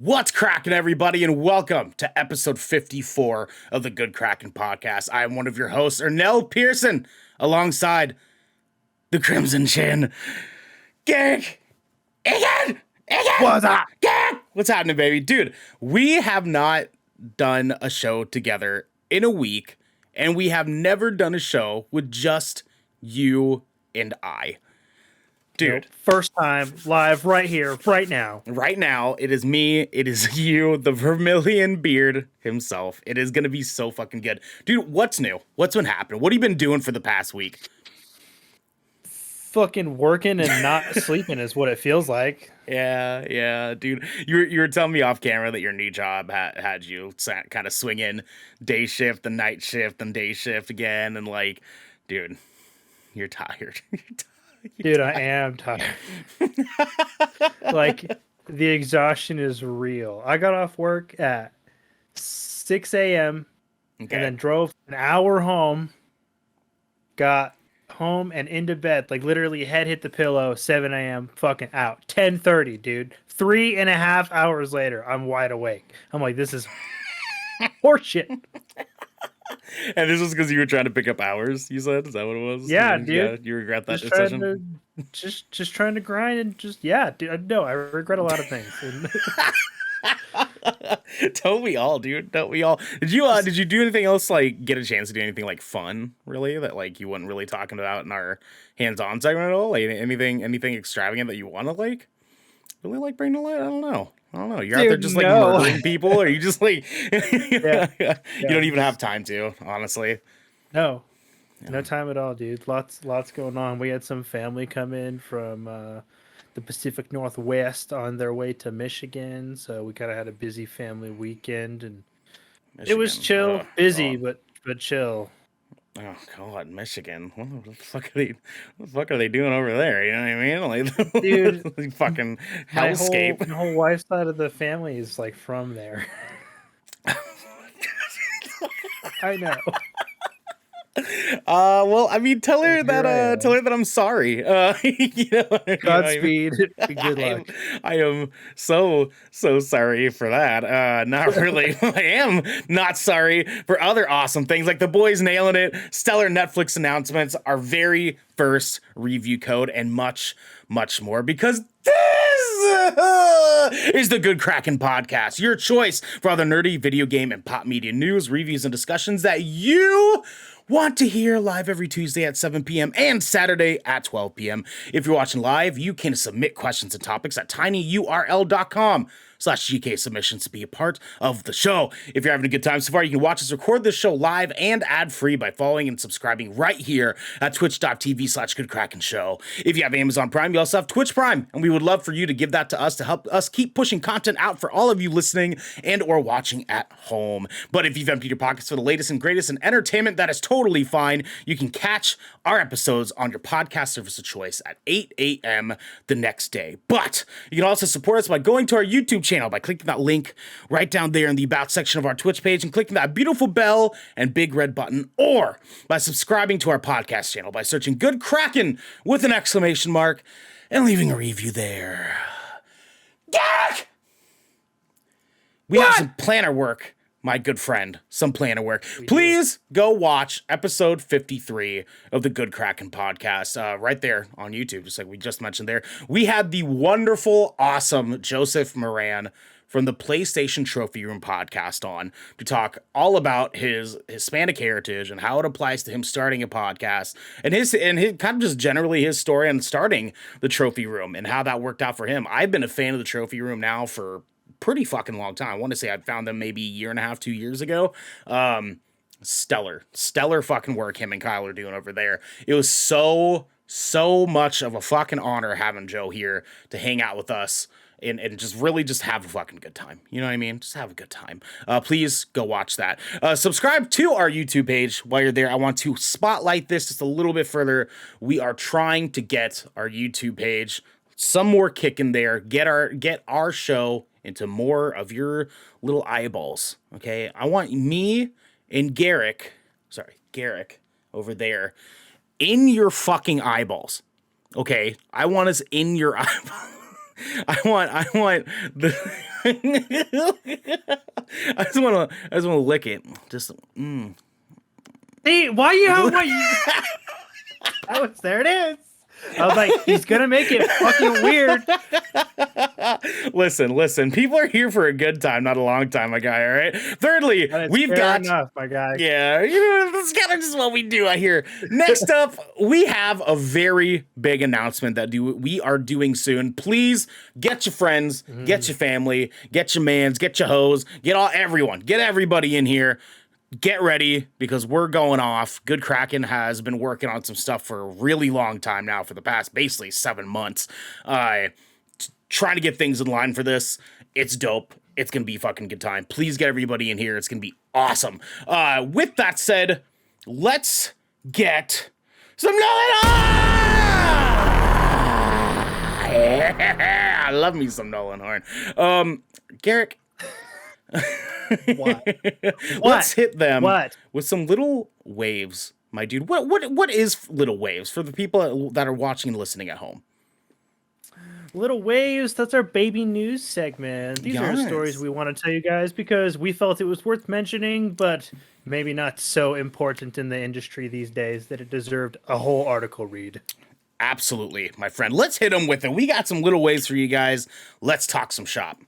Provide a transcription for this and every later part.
What's cracking, everybody, and welcome to episode 54 of the Good Kraken podcast. I am one of your hosts, Ernell Pearson, alongside the Crimson Chin, Garrick. Again! What's up? Garrick! What's happening, baby? Dude, we have not done a show together in a week, and we have never done a show with just you and I. Dude. Nope. First time live right here, right now. Right now, it is me, it is you, the Vermilion Beard himself. It is going to be so fucking good. Dude, what's new? What's been happening? What have you been doing for the past week? Fucking working and not sleeping is what it feels like. Yeah, dude. You were telling me off camera that your new job had you kind of swing in day shift, and night shift, and day shift again, and like, dude, you're tired. Dude, I am tired. Like, the exhaustion is real. I got off work at 6 a.m. Okay. and then drove an hour home, got home and into bed. Like, literally, head hit the pillow, 7 a.m., fucking out. 10:30, dude. 3.5 hours later, I'm wide awake. I'm like, this is horseshit. And this was because you were trying to pick up hours, you said? Is that what it was? Yeah, dude. dude. Yeah, you regret that just decision? Just trying to grind and dude. No, I regret a lot of things. Don't we all, dude? Don't we all? Did you do anything else, like get a chance to do anything like fun, really, that like you weren't really talking about in our hands-on segment at all? Like anything extravagant that you want to like really like bring to light? I don't know. You're Dude, out there just like murdering people, or you just like you don't even have time to, honestly. No time at all, dude. Lots going on. We had some family come in from the Pacific Northwest on their way to Michigan, so we kind of had a busy family weekend, and Michigan. it was chill, busy, God. but chill. Oh God, Michigan! What the fuck are they doing over there? You know what I mean? Like, Dude, like fucking hellscape. My whole wife's side of the family is like from there. I know. Well, I mean, tell her that I'm sorry. Godspeed. Good luck. I am so sorry for that. Not really. I am not sorry for other awesome things like the boys nailing it, stellar Netflix announcements, our very first review code, and much more. Because this is the Good Kraken podcast, your choice for all the nerdy video game and pop media news, reviews, and discussions that you want to hear live every Tuesday at 7 p.m. and Saturday at 12 p.m. If you're watching live, you can submit questions and topics at tinyurl.com/GK submissions to be a part of the show. If you're having a good time so far, you can watch us record this show live and ad-free by following and subscribing right here at twitch.tv/GoodKrakenShow. If you have Amazon Prime, you also have Twitch Prime, and we would love for you to give that to us to help us keep pushing content out for all of you listening and or watching at home. But if you've emptied your pockets for the latest and greatest in entertainment, that is totally fine. You can catch our episodes on your podcast service of choice at 8 a.m. the next day. But you can also support us by going to our YouTube channel by clicking that link right down there in the About section of our Twitch page and clicking that beautiful bell and big red button, or by subscribing to our podcast channel by searching Good Kraken with an exclamation mark and leaving a review there. Garrick! We have some planner work, my good friend. Some planner work. Please go watch episode 53 of the Good Kraken podcast right there on YouTube, just like we just mentioned there. We had the wonderful, awesome Joseph Moran from the PlayStation Trophy Room podcast on to talk all about his Hispanic heritage and how it applies to him starting a podcast and his kind of just generally his story on starting the Trophy Room and how that worked out for him. I've been a fan of the Trophy Room now for pretty fucking long time. I want to say I found them maybe a year and a half, 2 years ago. Stellar fucking work him and Kyle are doing over there. It was so much of a fucking honor having Joe here to hang out with us and just really just have a fucking good time. You know what I mean? Just have a good time. Please go watch that. Subscribe to our YouTube page while you're there. I want to spotlight this just a little bit further. We are trying to get our YouTube page some more kick in there. Get our show into more of your little eyeballs. Okay? I want me and Garrick over there in your fucking eyeballs. Okay? I want us in your eyeballs. I want the. I just want to lick it. Just. See, why you have what you? There it is. I was like, he's gonna make it fucking weird. Listen. People are here for a good time, not a long time, my guy. All right. Thirdly, we've got enough, my guy. Yeah, that's kind of just what we do out here. Next up, we have a very big announcement that we are doing soon. Please get your friends, get your family, get your mans, get your hoes, get everybody in here. Get ready because we're going off. Good Kraken has been working on some stuff for a really long time now, for the past basically 7 months. Trying to get things in line for this. It's dope. It's going to be a fucking good time. Please get everybody in here. It's going to be awesome. With that said, let's get some Nolan. Yeah, I love me some Nolan Horn. Garrick. What? Let's hit them What? with some little waves, my dude. What is little waves for the people that are watching and listening at home? Little waves, that's our baby news segment. These are stories we want to tell you guys because we felt it was worth mentioning, but maybe not so important in the industry these days that it deserved a whole article read. Absolutely, my friend. Let's hit them with it. We got some little waves for you guys. Let's talk some shop.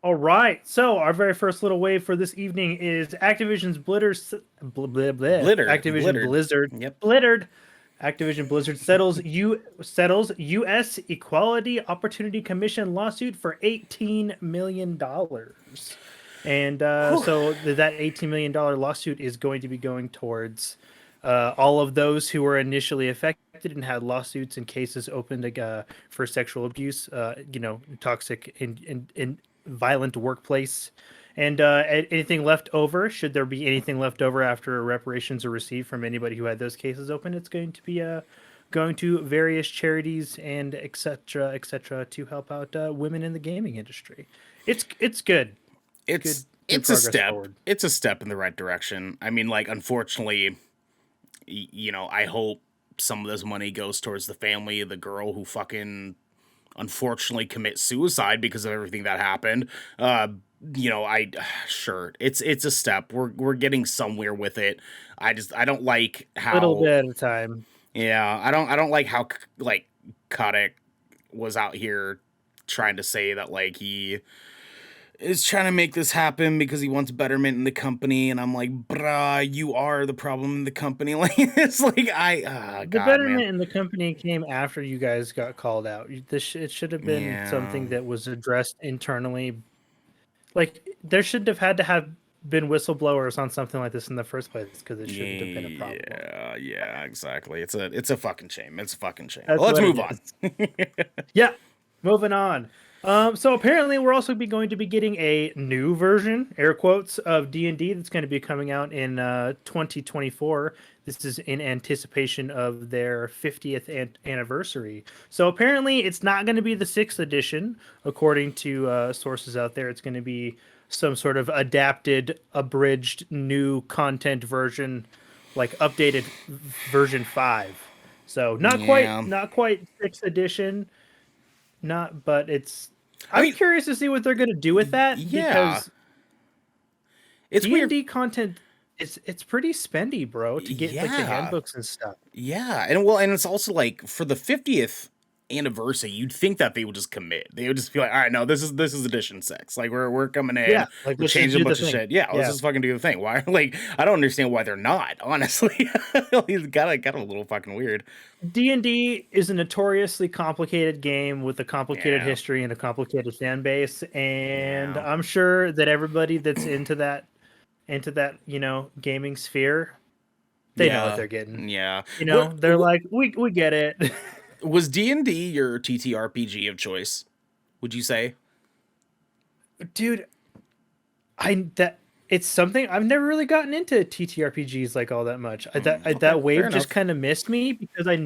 All right, so our very first little wave for this evening is Activision's Blizzard. Yep. Blittered. Activision Blizzard settles U.S. Equality Opportunity Commission lawsuit for $18 million. And so that $18 million lawsuit is going to be going towards all of those who were initially affected and had lawsuits and cases opened for sexual abuse, toxic and violent workplace. And anything left over, should there be anything left over after reparations are received from anybody who had those cases open, it's going to be going to various charities and et cetera, to help out women in the gaming industry. It's good. It's a step. Forward. It's a step in the right direction. I mean, like, unfortunately, I hope some of this money goes towards the family of the girl who fucking unfortunately commit suicide because of everything that happened. It's a step. We're getting somewhere with it. I don't like how little bit at a time. Yeah, I don't like how like Kotick was out here trying to say that like he is trying to make this happen because he wants betterment in the company, and I'm like, bruh, you are the problem in the company. Like, it's like the betterment in the company came after you guys got called out. It should have been something that was addressed internally. Like, there shouldn't have had to have been whistleblowers on something like this in the first place because it shouldn't have been a problem. Yeah, exactly. It's a fucking shame. It's a fucking shame. Let's move on. Yeah, moving on. So apparently we're also going to be getting a new version, air quotes, of D&D that's going to be coming out in 2024. This is in anticipation of their 50th anniversary. So apparently it's not going to be the 6th edition, according to sources out there. It's going to be some sort of adapted, abridged, new content version, like updated version 5. So not quite 6th edition. But I'm curious to see what they're going to do with that. Yeah, because it's D&D weird. content. It's pretty spendy, bro, to get like the handbooks and stuff. Yeah, and it's also like for the 50th anniversary, you'd think that they would just commit. They would just be like, all right, no, this is edition 6. Like we're coming in, like we're changing a bunch of shit. Yeah, let's just fucking do the thing. Why? Like, I don't understand why they're not. Honestly, he's got a little fucking weird. D&D is a notoriously complicated game with a complicated history and a complicated fan base, and I'm sure that everybody that's into that gaming sphere, they know what they're getting. Yeah, they're like, we get it. Was D&D your TTRPG of choice? Would you say? Dude, it's something I've never really gotten into TTRPGs like all that much. That wave just kind of missed me because I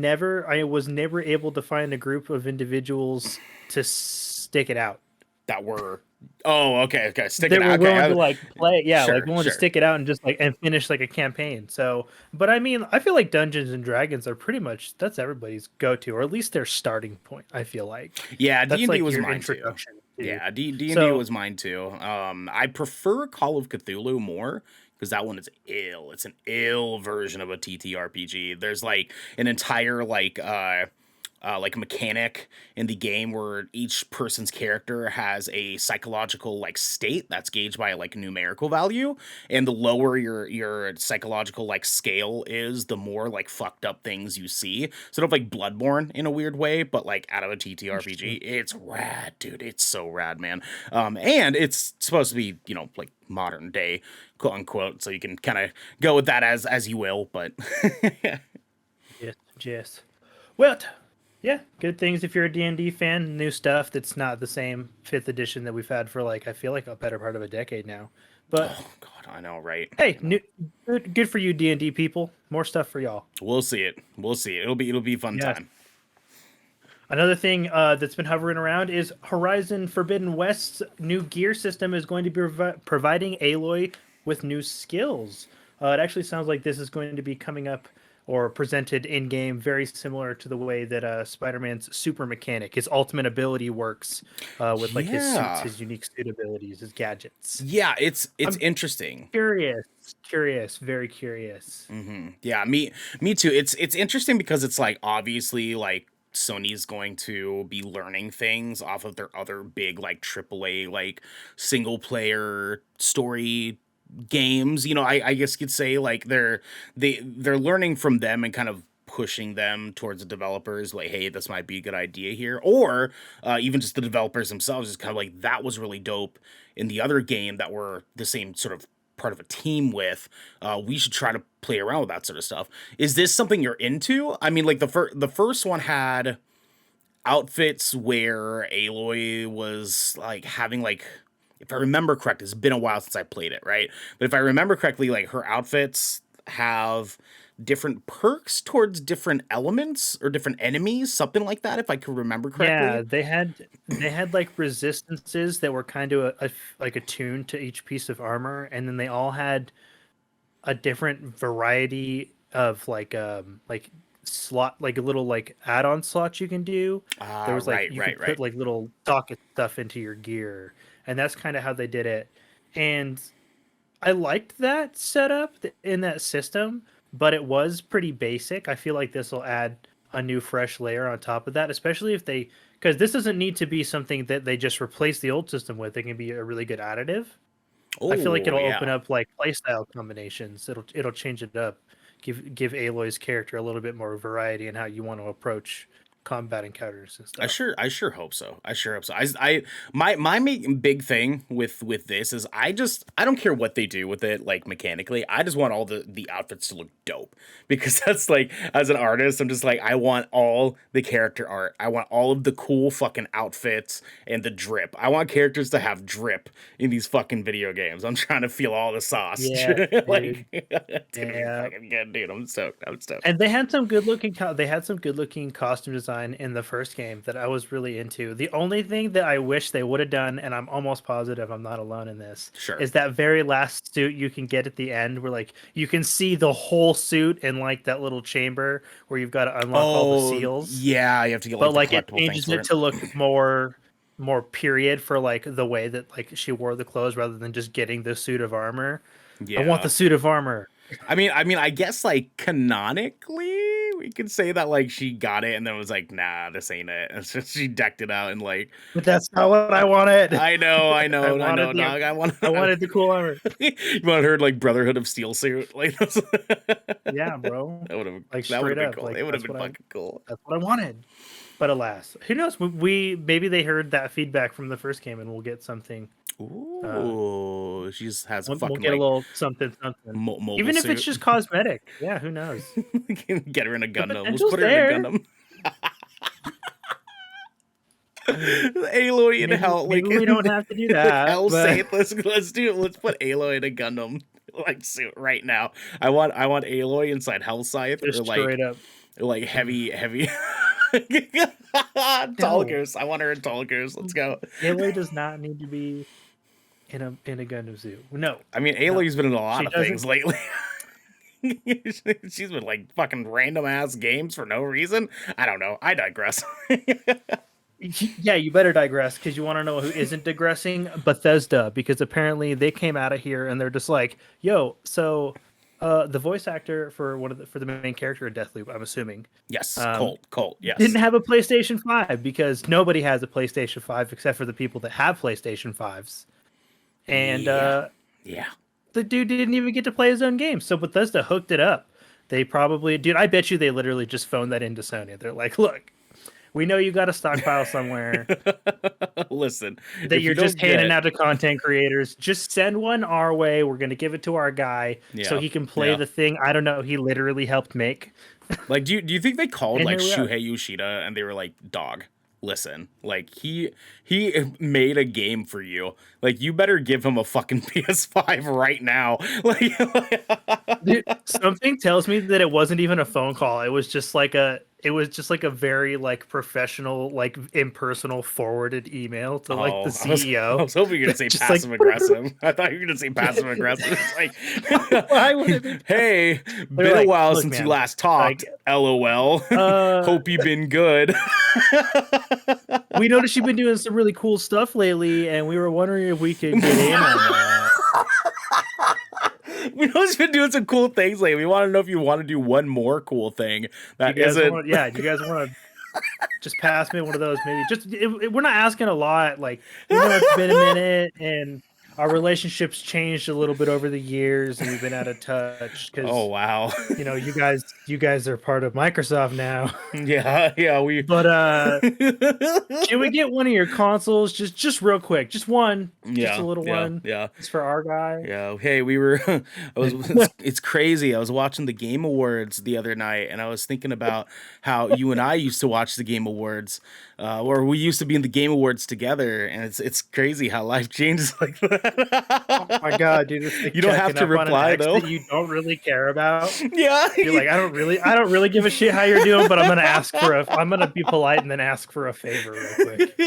was never able to find a group of individuals to stick it out. That were Oh, okay. Stick They it were out. willing Okay. to like play, yeah, like Sure, willing to sure. stick it out and just like and finish like a campaign. So, but I mean, I feel like Dungeons and Dragons are pretty much that's everybody's go-to, or at least their starting point. I feel like Yeah, that's D&D like was your mine too. introduction to. Yeah, D&D So was mine too. I prefer Call of Cthulhu more because that one is ill. It's an ill version of a TTRPG. There's like an entire like mechanic in the game where each person's character has a psychological like state that's gauged by like a numerical value, and the lower your psychological like scale is, the more like fucked up things you see. Sort of like Bloodborne in a weird way, but like out of a TTRPG. interesting. It's rad, dude. It's so rad, man. And it's supposed to be, you know, like modern day, quote unquote. So you can kind of go with that as you will, but Yes, yes. Well, yeah, good things if you're a D&D fan. New stuff that's not the same fifth edition that we've had for like I feel like a better part of a decade now. But oh god, I know, right? hey, I know. good for you D&D people. More stuff for y'all. We'll see it. We'll see it. It'll be a fun Yes. time. Another thing that's been hovering around is Horizon Forbidden West's new gear system is going to be providing Aloy with new skills. It actually sounds like this is going to be coming up or presented in game, very similar to the way that Spider-Man's super mechanic, his ultimate ability, works with like his suits, Yeah. his unique suit abilities, his gadgets. Yeah, it's I'm interesting. curious, very curious. Yeah, me too. It's interesting because it's like obviously like Sony's going to be learning things off of their other big like AAA like single player story games. You know, I guess you'd say like they're learning from them and kind of pushing them towards the developers like, hey, this might be a good idea here, or even just the developers themselves is kind of like, that was really dope in the other game that we're the same sort of part of a team with. We should try to play around with that sort of stuff. Is this something you're into? I mean, like the first one had outfits where Aloy was like having like, if I remember correct, it's been a while since I played it, right? But if I remember correctly, like her outfits have different perks towards different elements or different enemies, something like that, if I could remember Yeah, correctly. they had like resistances that were kind of like attuned to each piece of armor, and then they all had a different variety of like slot like little like add-on slots you can do. There Ah, was like right, you right, could right. put like little socket stuff into your gear, and that's kind of how they did it. And I liked that setup in that system, but it was pretty basic. I feel like this will add a new fresh layer on top of that, especially if they because this doesn't need to be something that they just replace the old system with. It can be a really good additive. I feel like Oh, it'll open yeah. up like playstyle combinations. It'll change it up. Give Aloy's character a little bit more variety in how you want to approach combat encounters and stuff. I sure hope so. I sure hope so. My big thing with this is I don't care what they do with it like mechanically. I just want all the outfits to look dope, because that's like, as an artist, I'm just like, I want all the character art. I want all of the cool fucking outfits and the drip. I want characters to have drip in these fucking video games. I'm trying to feel all the sauce. Yeah, Like dude. it's gonna be Yeah. fucking good, dude. I'm stoked. I'm stoked. And they had some good looking they had some good looking costume design in the first game that I was really into. The only thing that I wish they would have done, and I'm almost positive I'm not alone in this, Sure. is that very last suit you can get at the end where like you can see the whole suit in like that little chamber where you've got to unlock all the Oh, seals. yeah, you have to get like But the like it collectible things changes for it it. to look more period for like the way that like she wore the clothes rather than just getting the suit of armor. I want Yeah. the suit of armor. I guess like canonically we could say that like she got it and then was like, nah, this ain't it. And so she decked it out and like, But that's not what I wanted. I I wanted know, the dog. I wanted the cool armor. You want her like Brotherhood of Steel suit? Like Yeah, bro. Like that would have straight been up. cool. Like It would have been fucking cool. that's what I wanted. But alas, who knows? We maybe they heard that feedback from the first game and we'll get something. Uh, Ooh, she just has a we'll fucking get a like little something something. mobile Even if it's suit. just cosmetic. Yeah, who knows? Get her in a The Gundam. Let's potential's put her in a there. Gundam. I mean, Aloy in hell, maybe we don't have to do like that, hell but safe. Let's do it. Let's put Aloy in a Gundam like suit right now. I want Aloy inside Hell Scythe, just straight up. or like heavy Tulgers. I want her in Tulgers. Let's go. Aloy does not need to be in a Gundam zoo. No. I mean, No. Aloy's been in a lot She of doesn't. things lately. She's been like fucking random ass games for no reason. I don't know. I digress. Yeah, you better digress because you want to know who isn't digressing? Bethesda, because apparently they came out of here and they're just like, "Yo, so the voice actor for for the main character of Deathloop, I'm assuming, Yes, um, Colt. Yes, didn't have a PlayStation 5 because nobody has a PlayStation 5 except for the people that have PlayStation 5s, and yeah. the dude didn't even get to play his own game. So Bethesda hooked it up. They probably, dude, I bet you they literally just phoned that into Sony. They're like, "Look, we know you got a stockpile somewhere Listen, that you're just handing out to content creators. Just send one our way. We're gonna give it to our guy so he can play the thing. I don't know. He literally helped make." Like, do you think they called And like here we are. Shuhei Yoshida and they were like, "Dog, listen, like he made a game for you. Like, you better give him a fucking PS5 right now." Like, Dude, something tells me that it wasn't even a phone call. It was just like a very like professional, like impersonal forwarded email to like the CEO. I was hoping you were gonna say Just passive like, aggressive. I thought you were gonna say passive aggressive. It's like, Why would it be? hey, been a like, while "Look, since you man, last talked. LOL. Hope you've been good. We noticed you've been doing some really cool stuff lately, and we were wondering if we could get in on that. We know you've been doing some cool things lately. We want to know if you want to do one more cool thing that Do you isn't. guys want to just pass me one of those? Maybe we're not asking a lot. Like, we know it's been a minute, and our relationships changed a little bit over the years, and we've been out of touch because Oh wow. you guys are part of Microsoft now. Yeah. We. But can we get one of your consoles just real quick? Just one. Just a little one. Yeah. It's for our guy. Yeah. Hey, we were. It's crazy. I was watching the Game Awards the other night, and I was thinking about how you and I used to watch the Game Awards, or we used to be in the Game Awards together, and it's crazy how life changes like that. Oh my god, dude! It's like You don't have checking to up on an reply, ex though. that you don't really care about. Yeah. You're like, I don't really give a shit how you're doing, but I'm gonna be polite and then ask for a favor real quick.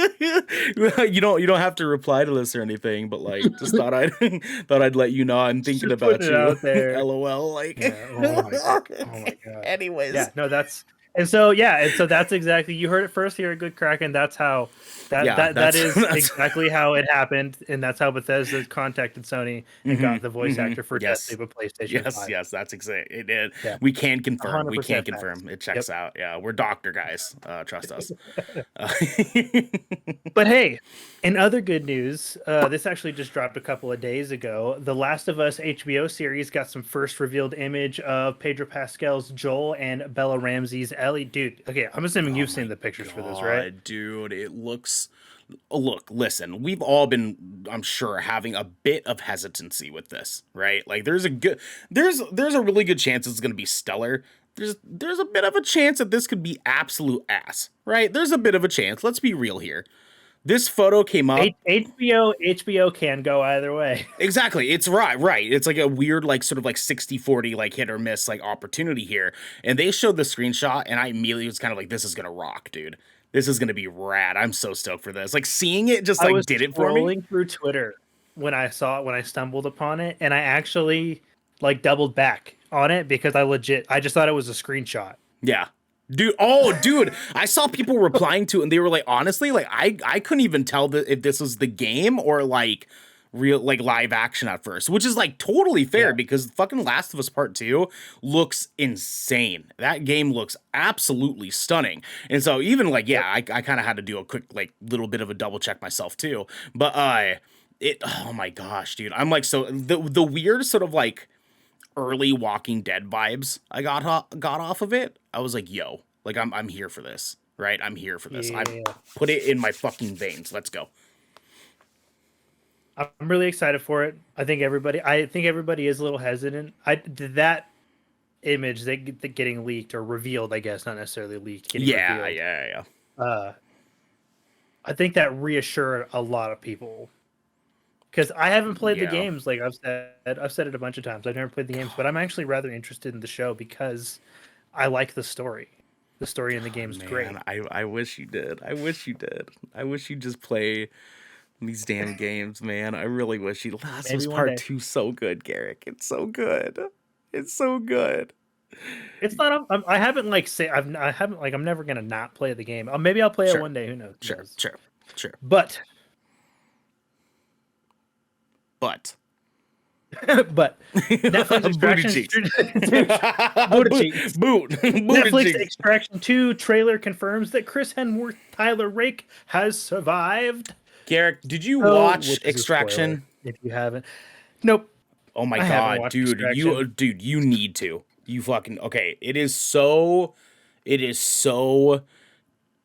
You don't have to reply to this or anything, but like just thought I'd let you know I'm thinking Just about putting it you. out there. LOL. Like. Yeah. Oh my god. Anyways. Yeah. No, that's and so that's exactly, you heard it first here at Good Kraken. That's how that is exactly how it happened, and that's how Bethesda contacted Sony and got the voice actor for Deathloop of PlayStation 5. Yes, that's exactly it. Did. Yeah. We can confirm. We 100% can facts. confirm. It checks out. Yeah, we're doctor guys. Trust us. But hey, in other good news, this actually just dropped a couple of days ago. The Last of Us HBO series got some first revealed image of Pedro Pascal's Joel and Bella Ramsey's Ellie. Dude, okay, I'm assuming you've seen the pictures for this, right? Dude, it looks. Look, listen, we've all been, I'm sure, having a bit of hesitancy with this, right? Like, there's a really good chance it's going to be stellar. There's a bit of a chance that this could be absolute ass, right? There's a bit of a chance. Let's be real here. This photo came up. HBO can go either way. Exactly. It's right. It's like a weird, like, sort of like 60-40, like hit or miss, like opportunity here. And they showed the screenshot, and I immediately was kind of like, this is going to rock, dude. This is going to be rad. I'm so stoked for this. Like, seeing it just like did it for me. I was scrolling through Twitter when I stumbled upon it, and I actually like doubled back on it because I just thought it was a screenshot. Yeah. Dude, I saw people replying to it, and they were like, honestly, like I couldn't even tell if this was the game or like real, like live action at first, which is like totally fair because fucking Last of Us Part 2 looks insane. That game looks absolutely stunning. And so even like, I kind of had to do a quick like little bit of a double check myself too. But oh my gosh, dude. I'm like, so the weird sort of like early Walking Dead vibes I got off of it. I was like, yo, like I'm here for this, right? I'm here for this. Yeah. I put it in my fucking veins. Let's go. I'm really excited for it. I think everybody is a little hesitant. That image that getting leaked or revealed, I guess, not necessarily leaked. Revealed, Yeah. I think that reassured a lot of people because I haven't played the games. Like I've said it a bunch of times. I've never played the games, but I'm actually rather interested in the show because I like the story. The story in the game is great. Man, I wish you did. I wish you did. I wish you just play these damn games, man. I really wish you. Last of Us Maybe one Part day. 2 so good, Garrick. It's so good. It's so good. It's not. I haven't like say. I haven't like. I'm never gonna not play the game. Maybe I'll play it Sure. one day. Who knows? Sure. But But but Netflix Extraction. Netflix Extraction 2 trailer confirms that Chris Hemsworth Tyler Rake has survived. Garrick, did you watch which is a Extraction? spoiler, if you haven't, nope. Oh my I haven't god, watched dude, Extraction. you need to. You fucking okay. It is so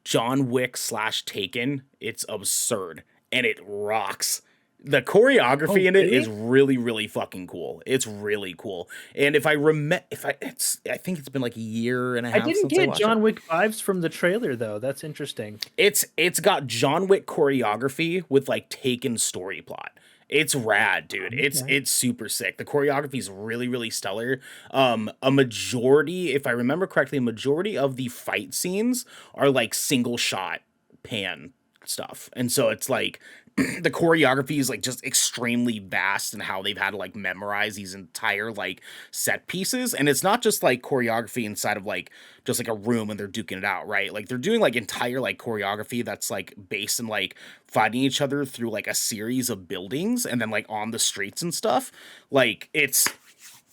John Wick / Taken. It's absurd and it rocks. The choreography in it really? is really fucking cool. It's really cool. And I think it's been like a year and a half. I didn't since I get watched John it. Wick vibes from the trailer though. That's interesting. It's got John Wick choreography with like Taken story plot. It's rad, dude. It's super sick. The choreography is really stellar. A majority, if I remember correctly, a majority of the fight scenes are like single shot pan stuff. And so it's like the choreography is like just extremely vast and how they've had to like memorize these entire like set pieces. And it's not just like choreography inside of like just like a room and they're duking it out, right? Like they're doing like entire like choreography that's like based in like fighting each other through like a series of buildings and then like on the streets and stuff. Like it's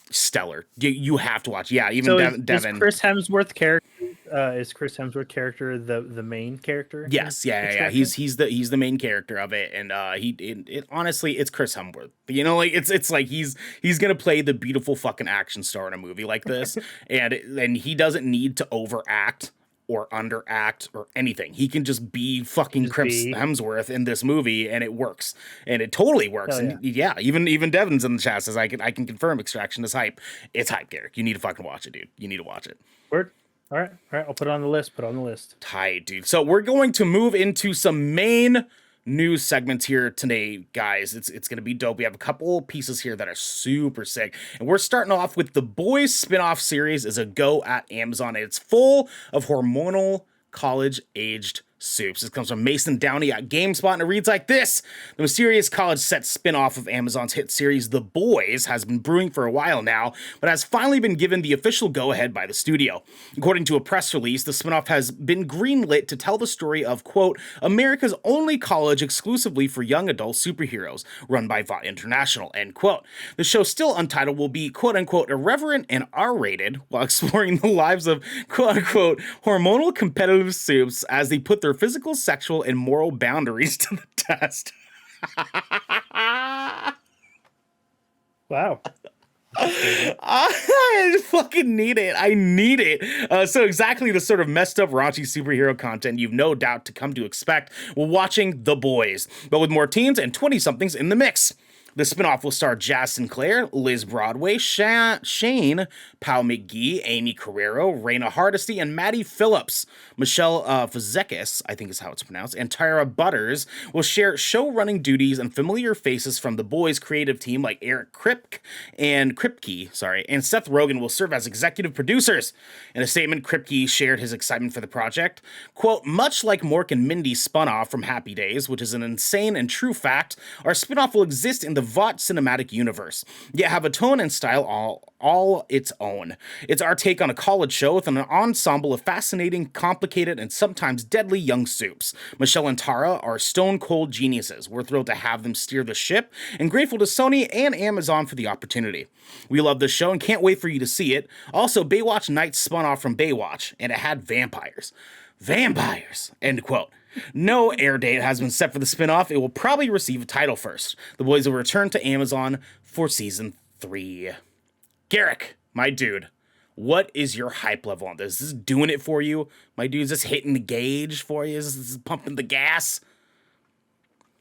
stellar. You have to watch. Yeah, even So Devin. is Chris Hemsworth character the main character? Yes, yeah. He's the main character of it, and it honestly, it's Chris Hemsworth. You know, like it's like he's gonna play the beautiful fucking action star in a movie like this, and he doesn't need to overact or underact or anything. He can just be fucking Chris Hemsworth in this movie, and it works, and it totally works. Hell And yeah, even Devin's in the chat says I can confirm Extraction is hype. It's hype, Garrick. You need to fucking watch it, dude. You need to watch it. Word. All right. I'll put it on the list. Tight, dude. So we're going to move into some main news segments here today, guys. It's going to be dope. We have a couple pieces here that are super sick. And we're starting off with The Boys spin-off series is a go at Amazon. It's full of hormonal college-aged soups. This comes from Mason Downey at GameSpot, and it reads like this. The mysterious college-set spin-off of Amazon's hit series The Boys has been brewing for a while now, but has finally been given the official go-ahead by the studio. According to a press release, the spin-off has been greenlit to tell the story of, quote, America's only college exclusively for young adult superheroes, run by Vought International, end quote. The show, still untitled, will be, quote-unquote, irreverent and R-rated, while exploring the lives of, quote-unquote, hormonal competitive soups as they put their physical, sexual, and moral boundaries to the test. Wow. I fucking need it. I need it. So exactly the sort of messed up, raunchy superhero content you've no doubt to come to expect while watching The Boys, but with more teens and 20-somethings in the mix. The spinoff will star Jazz Sinclair, Liz Broadway, Shane, Pau McGee, Amy Carrero, Raina Hardesty, and Maddie Phillips. Michelle Fazekis, I think is how it's pronounced, and Tyra Butters will share show-running duties, and familiar faces from The Boys creative team like Eric Kripke, and Seth Rogen will serve as executive producers. In a statement, Kripke shared his excitement for the project. Quote, much like Mork and Mindy spun off from Happy Days, which is an insane and true fact, our spinoff will exist in the Vought cinematic universe, yet have a tone and style all its own. It's our take on a college show with an ensemble of fascinating, complicated, and sometimes deadly young soups. Michelle and Tara are stone-cold geniuses. We're thrilled to have them steer the ship, and grateful to Sony and Amazon for the opportunity. We love this show and can't wait for you to see it. Also, Baywatch Nights spun off from Baywatch, and it had vampires. Vampires! End quote. No air date has been set for the spinoff. It will probably receive a title first. The Boys will return to Amazon for season 3. Garrick, my dude, what is your hype level on this? Is this doing it for you? My dude, is this hitting the gauge for you? Is this pumping the gas?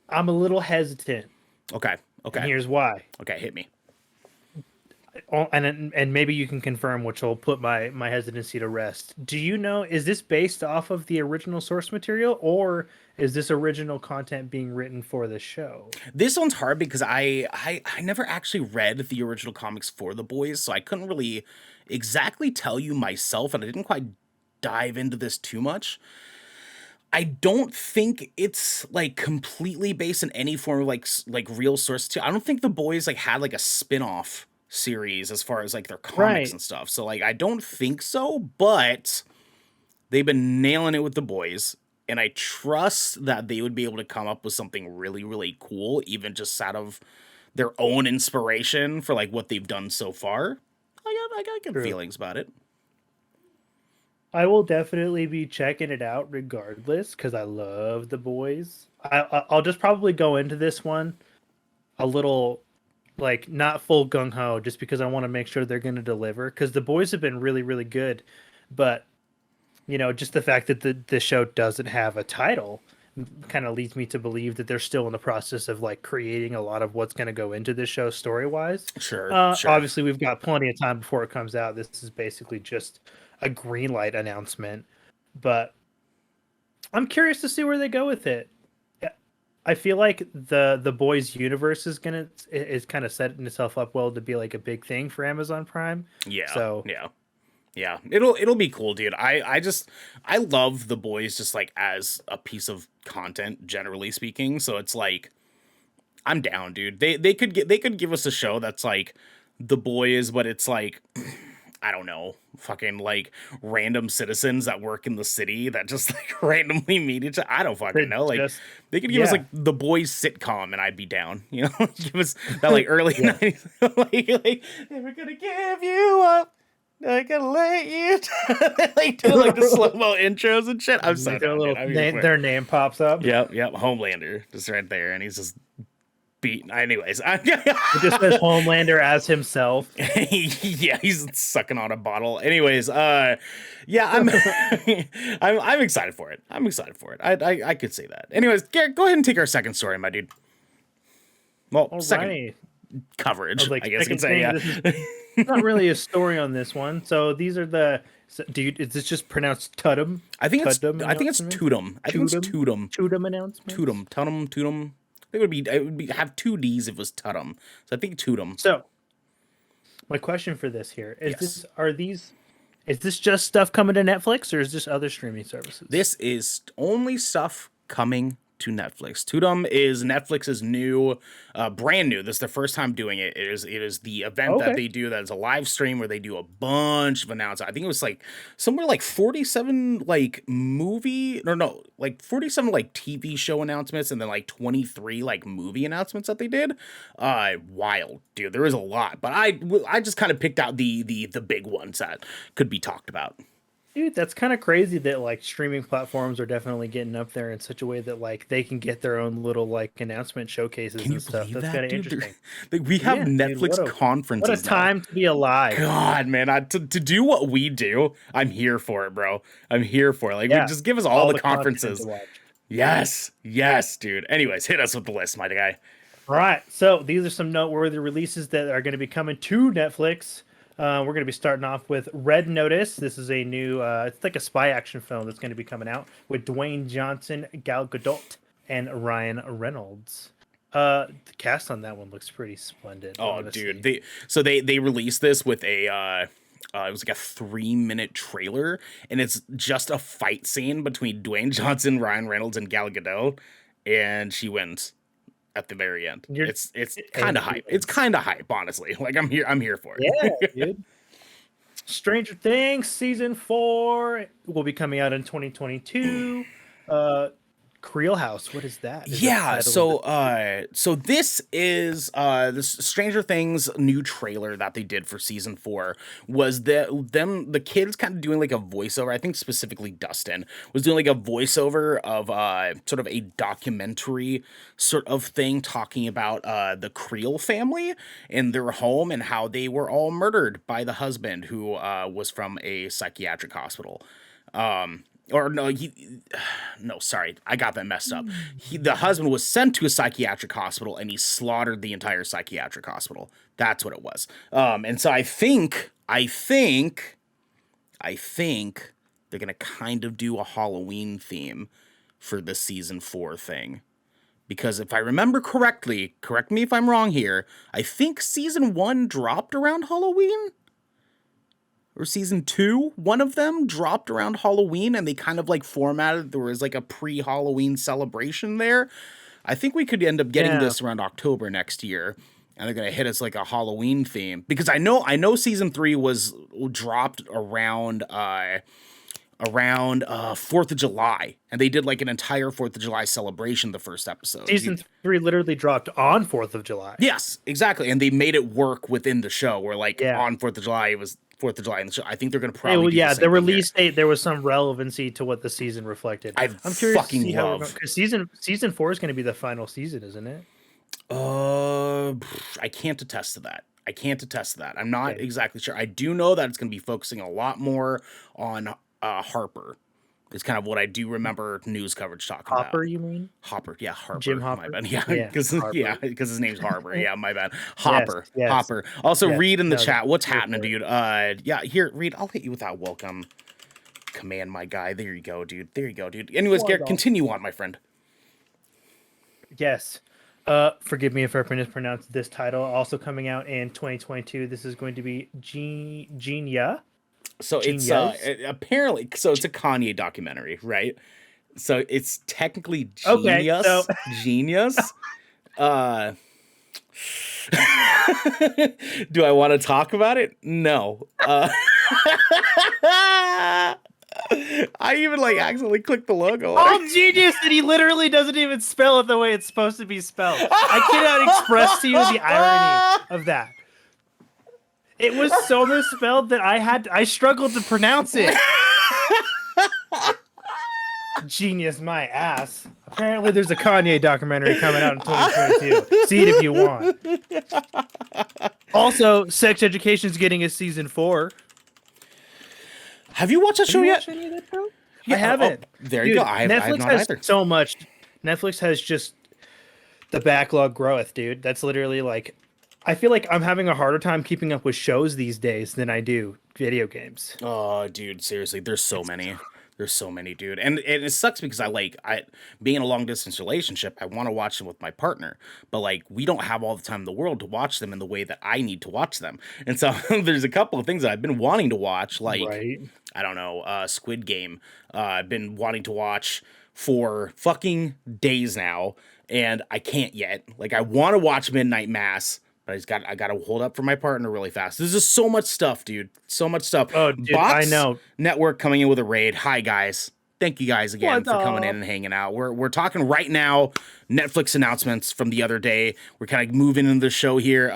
I'm a little hesitant. Okay. And here's why. Okay, hit me. And maybe you can confirm, which will put my hesitancy to rest. Do you know, is this based off of the original source material, or is this original content being written for the show? This one's hard because I never actually read the original comics for The Boys, so I couldn't really exactly tell you myself, and I didn't quite dive into this too much. I don't think it's like completely based in any form of like real source too. I don't think The Boys like had like a spin-off series as far as like their comics Right. and stuff. So like I don't think so, but they've been nailing it with The Boys, and I trust that they would be able to come up with something really, really cool, even just out of their own inspiration for like what they've done so far. I got good True. feelings about it. I will definitely be checking it out regardless because I love The Boys. I'll just probably go into this one a little like not full gung ho just because I want to make sure they're going to deliver because The Boys have been really, really good. But, just the fact that the show doesn't have a title kind of leads me to believe that they're still in the process of like creating a lot of what's going to go into this show story wise. Sure, sure. Obviously, we've got plenty of time before it comes out. This is basically just a green light announcement, but I'm curious to see where they go with it. Yeah, I feel like the boys universe is kind of setting itself up well to be like a big thing for Amazon Prime. Yeah, So yeah. Yeah, it'll be cool, dude. I love The Boys just like as a piece of content, generally speaking. So it's like I'm down, dude. They could give us a show that's like The Boys, but it's like I don't know, fucking like random citizens that work in the city that just like randomly meet each other. I don't fucking they're know. Like just they could give us yeah. like The Boys sitcom and I'd be down. Give us that like early Yeah. 90s like never gonna give you up. I gotta let you like do like the slow mo intros and shit. I'm so Their down, dude. little I'm here for it. their name pops up. Yep, Homelander just right there, and he's just beating. Anyways, It just says Homelander as himself. yeah, he's sucking on a bottle. Anyways, yeah, I'm excited for it. I'm excited for it. I could say that. Anyways, Garrett, go ahead and take our second story, my dude. Well, All second right. coverage, Like I guess you second could say. thing, Yeah. this is not really a story on this one. So these are is this just pronounced TUDUM? I think it's TUDUM announcements? TUDUM. I think it's TUDUM. TUDUM announcements. TUDUM. It would have two D's if it was TUDUM. So I think TUDUM. So my question for this here is Yes. is this just stuff coming to Netflix or is this other streaming services? This is only stuff coming to Netflix. TUDUM is Netflix's new, brand new. This is the first time doing it. It is the event that Okay. they do that is a live stream where they do a bunch of announcements. I think it was like somewhere like 47 like movie or no, like 47 like TV show announcements and then like 23 like movie announcements that they did. Wild, dude. There is a lot, but I just kind of picked out the big ones that could be talked about. Dude, that's kind of crazy that like streaming platforms are definitely getting up there in such a way that like they can get their own little like announcement showcases Can you and stuff. believe That's that, kind of dude? interesting. Like we have Yeah, dude, Netflix what a conferences now. time to be alive. God, man, to do what we do, I'm here for it, bro. I'm here for it. Like, Yeah, just give us all the content conferences. to watch. Yes, dude. Anyways, hit us with the list, my guy. All right, so these are some noteworthy releases that are going to be coming to Netflix. We're going to be starting off with Red Notice. This is a new, it's like a spy action film that's going to be coming out with Dwayne Johnson, Gal Gadot, and Ryan Reynolds. The cast on that one looks pretty splendid. Oh, honestly. dude. They released this with a it was like a 3-minute trailer, and it's just a fight scene between Dwayne Johnson, Ryan Reynolds, and Gal Gadot, and she wins at the very end. It's kind of hype. It's kind of hype, honestly. Like I'm here for it. Yeah, dude. Stranger Things season 4 will be coming out in 2022. Creel House, what is that? Is it Yeah, titled- so this is this Stranger Things new trailer that they did for season 4 was the kids kind of doing like a voiceover. I think specifically Dustin was doing like a voiceover of sort of a documentary sort of thing talking about the Creel family and their home and how they were all murdered by the husband who was from a psychiatric hospital. Or no, sorry, I got that messed up. The husband was sent to a psychiatric hospital and he slaughtered the entire psychiatric hospital. That's what it was. And so I think they're gonna kind of do a Halloween theme for the season 4 thing. Because if I remember correctly, correct me if I'm wrong here, I think season 1 dropped around Halloween. or season 2, one of them dropped around Halloween, and they kind of like formatted, there was like a pre-Halloween celebration there. I think we could end up getting this around October next year, and they're gonna hit us like a Halloween theme, because I know season 3 was dropped around 4th of July, and they did like an entire 4th of July celebration the first episode. Season 3 literally dropped on 4th of July. Yes, exactly, and they made it work within the show, where like on 4th of July it was 4th of July in the show. I think they're going to probably do the same the release thing date, there was some relevancy to what the season reflected. I'm curious to see how, because season 4 is going to be the final season, isn't it? I can't attest to that. I'm not exactly sure. I do know that it's going to be focusing a lot more on Harper. It's kind of what I do remember news coverage talking about. Hopper, you mean? Hopper, yeah, Harper. Jim Hopper. My bad. Yeah, because his name's Harper. Yeah, my bad. Hopper. Yes. Hopper. Also, Reed in the chat. What's happening, dude? Here, Reed. I'll hit you with that welcome command, my guy. There you go, dude. Anyways, Garrick, continue on, my friend. Yes. Forgive me if I mispronounced this title. Also coming out in 2022. This is going to be Genia. So it's apparently it's a Kanye documentary, right? So it's technically Genius. Okay, Genius. Do I want to talk about it? No. I even accidentally clicked the logo. Oh, genius! And he literally doesn't even spell it the way it's supposed to be spelled. I cannot express to you the irony of that. It was so misspelled that I struggled to pronounce it. Genius, my ass. Apparently, there's a Kanye documentary coming out in 2022. See it if you want. Also, Sex Education is getting a season 4. Have you watched that show yet? Any of that show? Yeah, I haven't. There you go. I have not either. So much. Netflix has just the backlog groweth, dude. That's literally like. I feel like I'm having a harder time keeping up with shows these days than I do video games. Oh, dude, seriously, there's so many. There's so many, dude. And it sucks because I being in a long distance relationship, I want to watch them with my partner. But we don't have all the time in the world to watch them in the way that I need to watch them. And so there's a couple of things that I've been wanting to watch, I don't know, Squid Game. I've been wanting to watch for fucking days now, and I can't yet. I want to watch Midnight Mass. But I gotta hold up for my partner really fast. There's just so much stuff, dude. So much stuff. Oh, dude, Box I know. Network coming in with a raid. Hi, guys. Thank you guys again for coming in and hanging out. We're talking right now. Netflix announcements from the other day. We're kind of moving into the show here.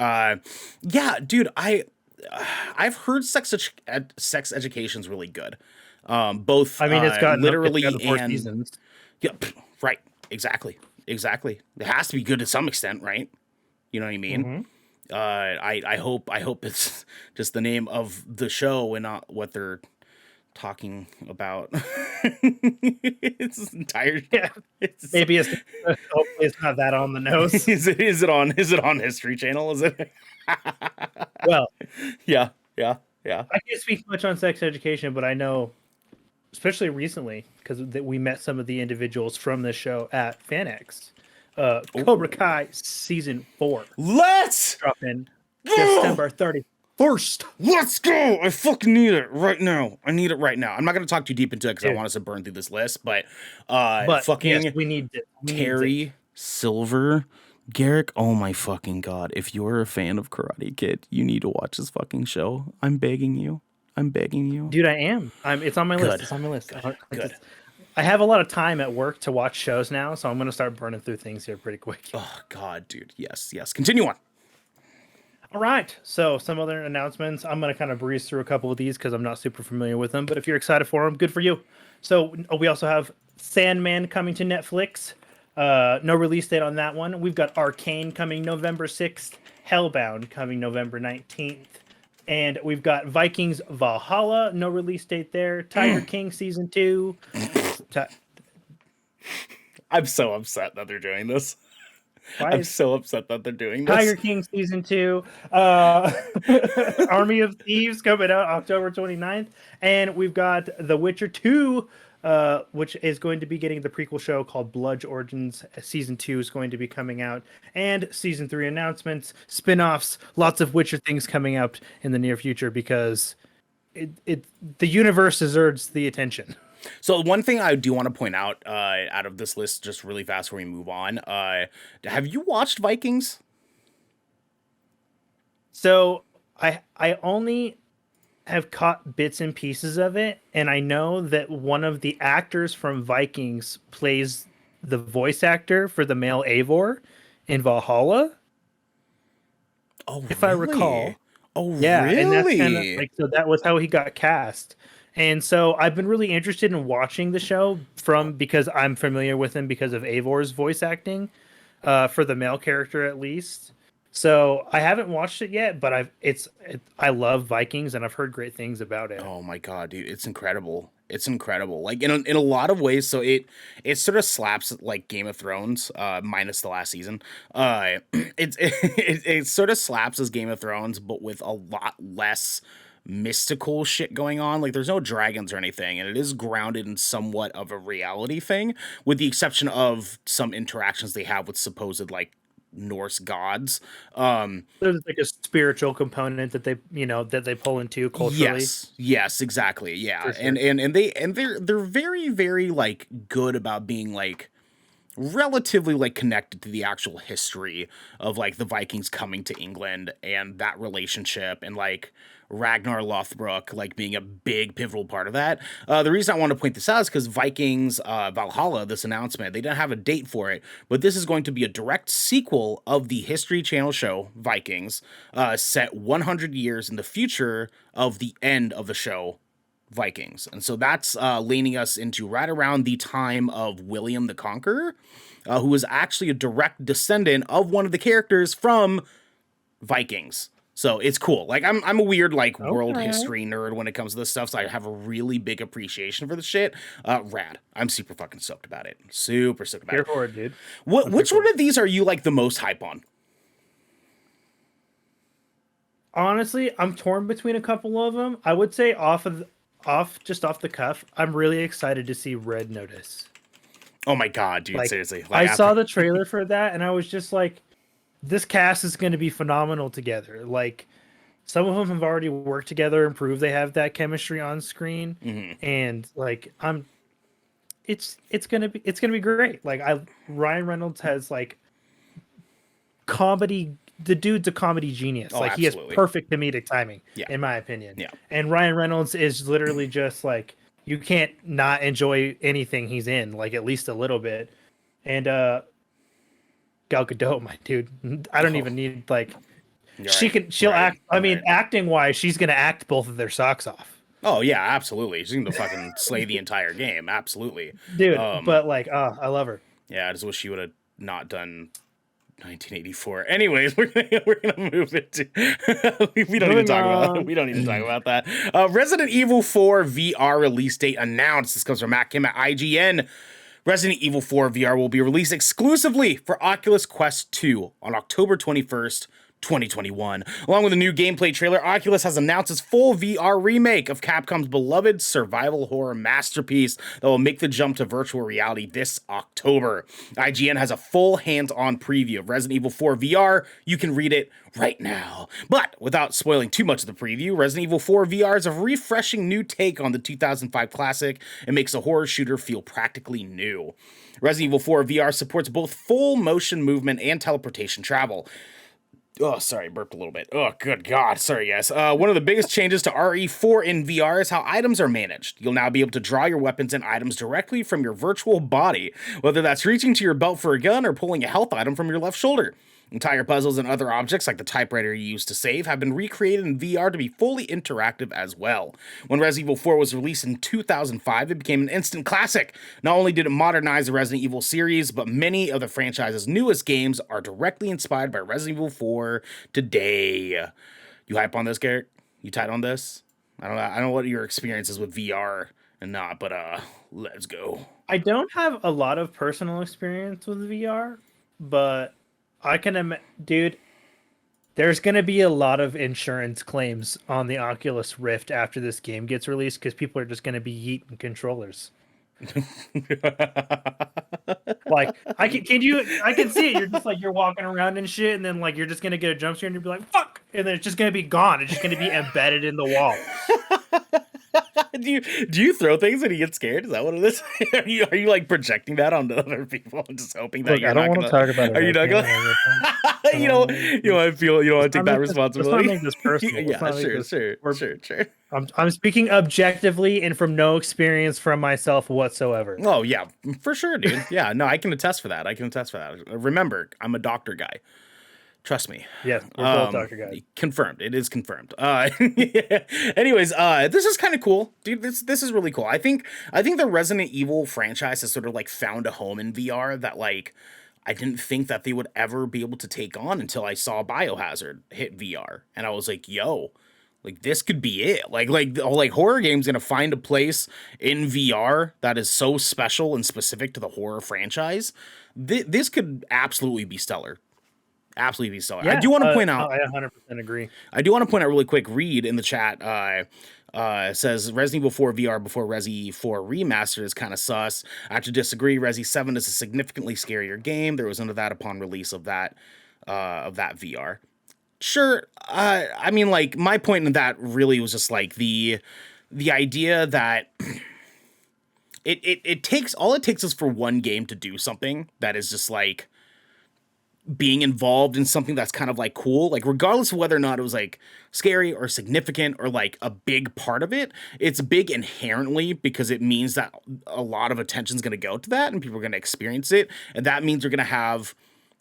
Yeah, dude. I've heard sex education's really good. Both. I mean, it's got literally it's got 4 seasons. Yeah, right. Exactly. It has to be good to some extent, right? You know what I mean? Mm-hmm. I hope it's just the name of the show and not what they're talking about. It's entire. Yeah. Maybe hopefully it's not that on the nose. Is it on History Channel? Is it? Well, yeah. I can't speak much on sex education, but I know, especially recently, because we met some of the individuals from the show at FanX. Cobra Kai season 4. Let's drop in December 31st. Let's go! I fucking need it right now. I'm not gonna talk too deep into it because I want us to burn through this list, but fucking yes, we need it. Terry Silver, Garrick. Oh my fucking god! If you're a fan of Karate Kid, you need to watch this fucking show. I'm begging you, dude. I am. It's on my list. It's on my list. Good. I have a lot of time at work to watch shows now, so I'm going to start burning through things here pretty quick. Oh, God, dude. Yes. Continue on. All right. So some other announcements. I'm going to kind of breeze through a couple of these because I'm not super familiar with them, but if you're excited for them, good for you. So we also have Sandman coming to Netflix. No release date on that one. We've got Arcane coming November 6th. Hellbound coming November 19th. And we've got Vikings Valhalla, no release date there. Tiger King season 2. I'm so upset that they're doing this. I'm so upset that they're doing this. Tiger King season 2. Army of Thieves coming out October 29th. And we've got The Witcher 2, which is going to be getting the prequel show called Blood Origins. Season 2 is going to be coming out. And season 3 announcements, spin-offs, lots of Witcher things coming out in the near future because it the universe deserves the attention. So one thing I do want to point out of this list, just really fast before we move on, have you watched Vikings? So I only have caught bits and pieces of it, and I know that one of the actors from Vikings plays the voice actor for the male Eivor in Valhalla, Oh, if I really? recall. Oh, Yeah, and that's kind of really? like, so that was how he got cast. And so I've been really interested in watching the show Oh, from because I'm familiar with him because of Eivor's voice acting, for the male character at least. So I haven't watched it yet, but I love Vikings and I've heard great things about it. oh my God, dude, it's incredible. It's incredible. Like in a lot of ways, so it sort of slaps like Game of Thrones, minus the last season. It sort of slaps as Game of Thrones, but with a lot less mystical shit going on. Like there's no dragons or anything, and it is grounded in somewhat of a reality thing, with the exception of some interactions they have with supposed like Norse gods. There's like a spiritual component that they pull into culturally, Yes, exactly. Yeah. for sure. And they're very, very like good about being like relatively like connected to the actual history of like the Vikings coming to England and that relationship, and like Ragnar Lothbrok like being a big pivotal part of that. The reason I want to point this out is because Vikings Valhalla, this announcement, they didn't have a date for it, but this is going to be a direct sequel of the History Channel show Vikings, set 100 years in the future of the end of the show Vikings. And so that's leaning us into right around the time of William the Conqueror, who is actually a direct descendant of one of the characters from Vikings. So it's cool. Like I'm a weird like world Okay. history nerd when it comes to this stuff, so I have a really big appreciation for the shit. Rad. I'm super fucking stoked about it. Super stoked about Here it. for it, dude. What I'm here which for one it. of these are you like the most hype on? Honestly, I'm torn between a couple of them. I would say off the cuff, I'm really excited to see Red Notice. Oh my god, dude, Like, seriously. Like I after saw the trailer for that and I was just like, this cast is going to be phenomenal together. Like, some of them have already worked together and proved they have that chemistry on screen, Mhm. and like, it's gonna be great. Like, I Ryan Reynolds has like comedy. The dude's a comedy genius. Oh, Like, he has absolutely. perfect comedic timing, Yeah. in my opinion. Yeah. And Ryan Reynolds is literally just like, you can't not enjoy anything he's in, like at least a little bit. And Gal Gadot, my dude, I don't Oh, even need like, you're right. she'll Right. act. I mean, Right. acting wise, she's gonna act both of their socks off, Oh yeah, absolutely. She's gonna fucking slay the entire game. Absolutely. dude. Um, But like, I love her. yeah, I just wish she would have not done 1984. Anyways, we're gonna move it to we don't need to Moving talk about on. we don't need to talk about that. Resident Evil 4 VR release date announced. This comes from Matt Kim at IGN. Resident Evil 4 VR will be released exclusively for Oculus Quest 2 on October 21st, 2021. Along with a new gameplay trailer, Oculus has announced its full VR remake of Capcom's beloved survival horror masterpiece that will make the jump to virtual reality this October. IGN has a full hands-on preview of Resident Evil 4 VR. You can read it right now. But without spoiling too much of the preview, Resident Evil 4 VR is a refreshing new take on the 2005 classic and makes a horror shooter feel practically new. Resident Evil 4 VR supports both full motion movement and teleportation travel. Oh, sorry, burped a little bit. Oh, good God. Sorry, guys. One of the biggest changes to RE4 in VR is how items are managed. You'll now be able to draw your weapons and items directly from your virtual body, whether that's reaching to your belt for a gun or pulling a health item from your left shoulder. Entire puzzles and other objects, like the typewriter you used to save, have been recreated in VR to be fully interactive as well. When Resident Evil 4 was released in 2005, it became an instant classic. Not only did it modernize the Resident Evil series, but many of the franchise's newest games are directly inspired by Resident Evil 4 today. You hype on this, Garrick? You tight on this? I don't know what your experience is with VR and not, but let's go. I don't have a lot of personal experience with VR, but dude, there's gonna be a lot of insurance claims on the Oculus Rift after this game gets released because people are just gonna be yeeting controllers. Like I can see it. You're just like you're walking around and shit, and then like you're just gonna get a jump scare and you'll be like, fuck, and then it's just gonna be gone. It's just gonna be embedded in the wall. Do you throw things when you get scared? Is that what it is? Are you like projecting that onto other people and just hoping that Look, you're I don't not want gonna to talk about it. are you not gonna you don't want to feel you don't want to take that responsibility? Let's not make this personal. Sure. I'm speaking objectively and from no experience from myself whatsoever. Oh yeah, for sure, dude. Yeah, no, I can attest for that. Remember, I'm a doctor guy. Trust me. Yes, we're both doctor guys. Confirmed. It is confirmed. Anyways, this is kind of cool, dude. This is really cool. I think the Resident Evil franchise has sort of like found a home in VR that like I didn't think that they would ever be able to take on until I saw Biohazard hit VR, and I was like, yo. Like this could be it. Like horror games gonna find a place in VR that is so special and specific to the horror franchise. This could absolutely be stellar. Absolutely be stellar. Yeah, I do want to point out. I 100% agree. I do want to point out really quick. Reed in the chat says Resident Evil 4 VR before Resi 4 Remastered is kind of sus. I have to disagree. Resi 7 is a significantly scarier game. There was none of that upon release of that VR. Sure. I mean, like, my point in that really was just like the idea that it takes is for one game to do something that is just like being involved in something that's kind of like cool, like regardless of whether or not it was like scary or significant or like a big part of it. It's big inherently because it means that a lot of attention is going to go to that and people are going to experience it, and that means you're going to have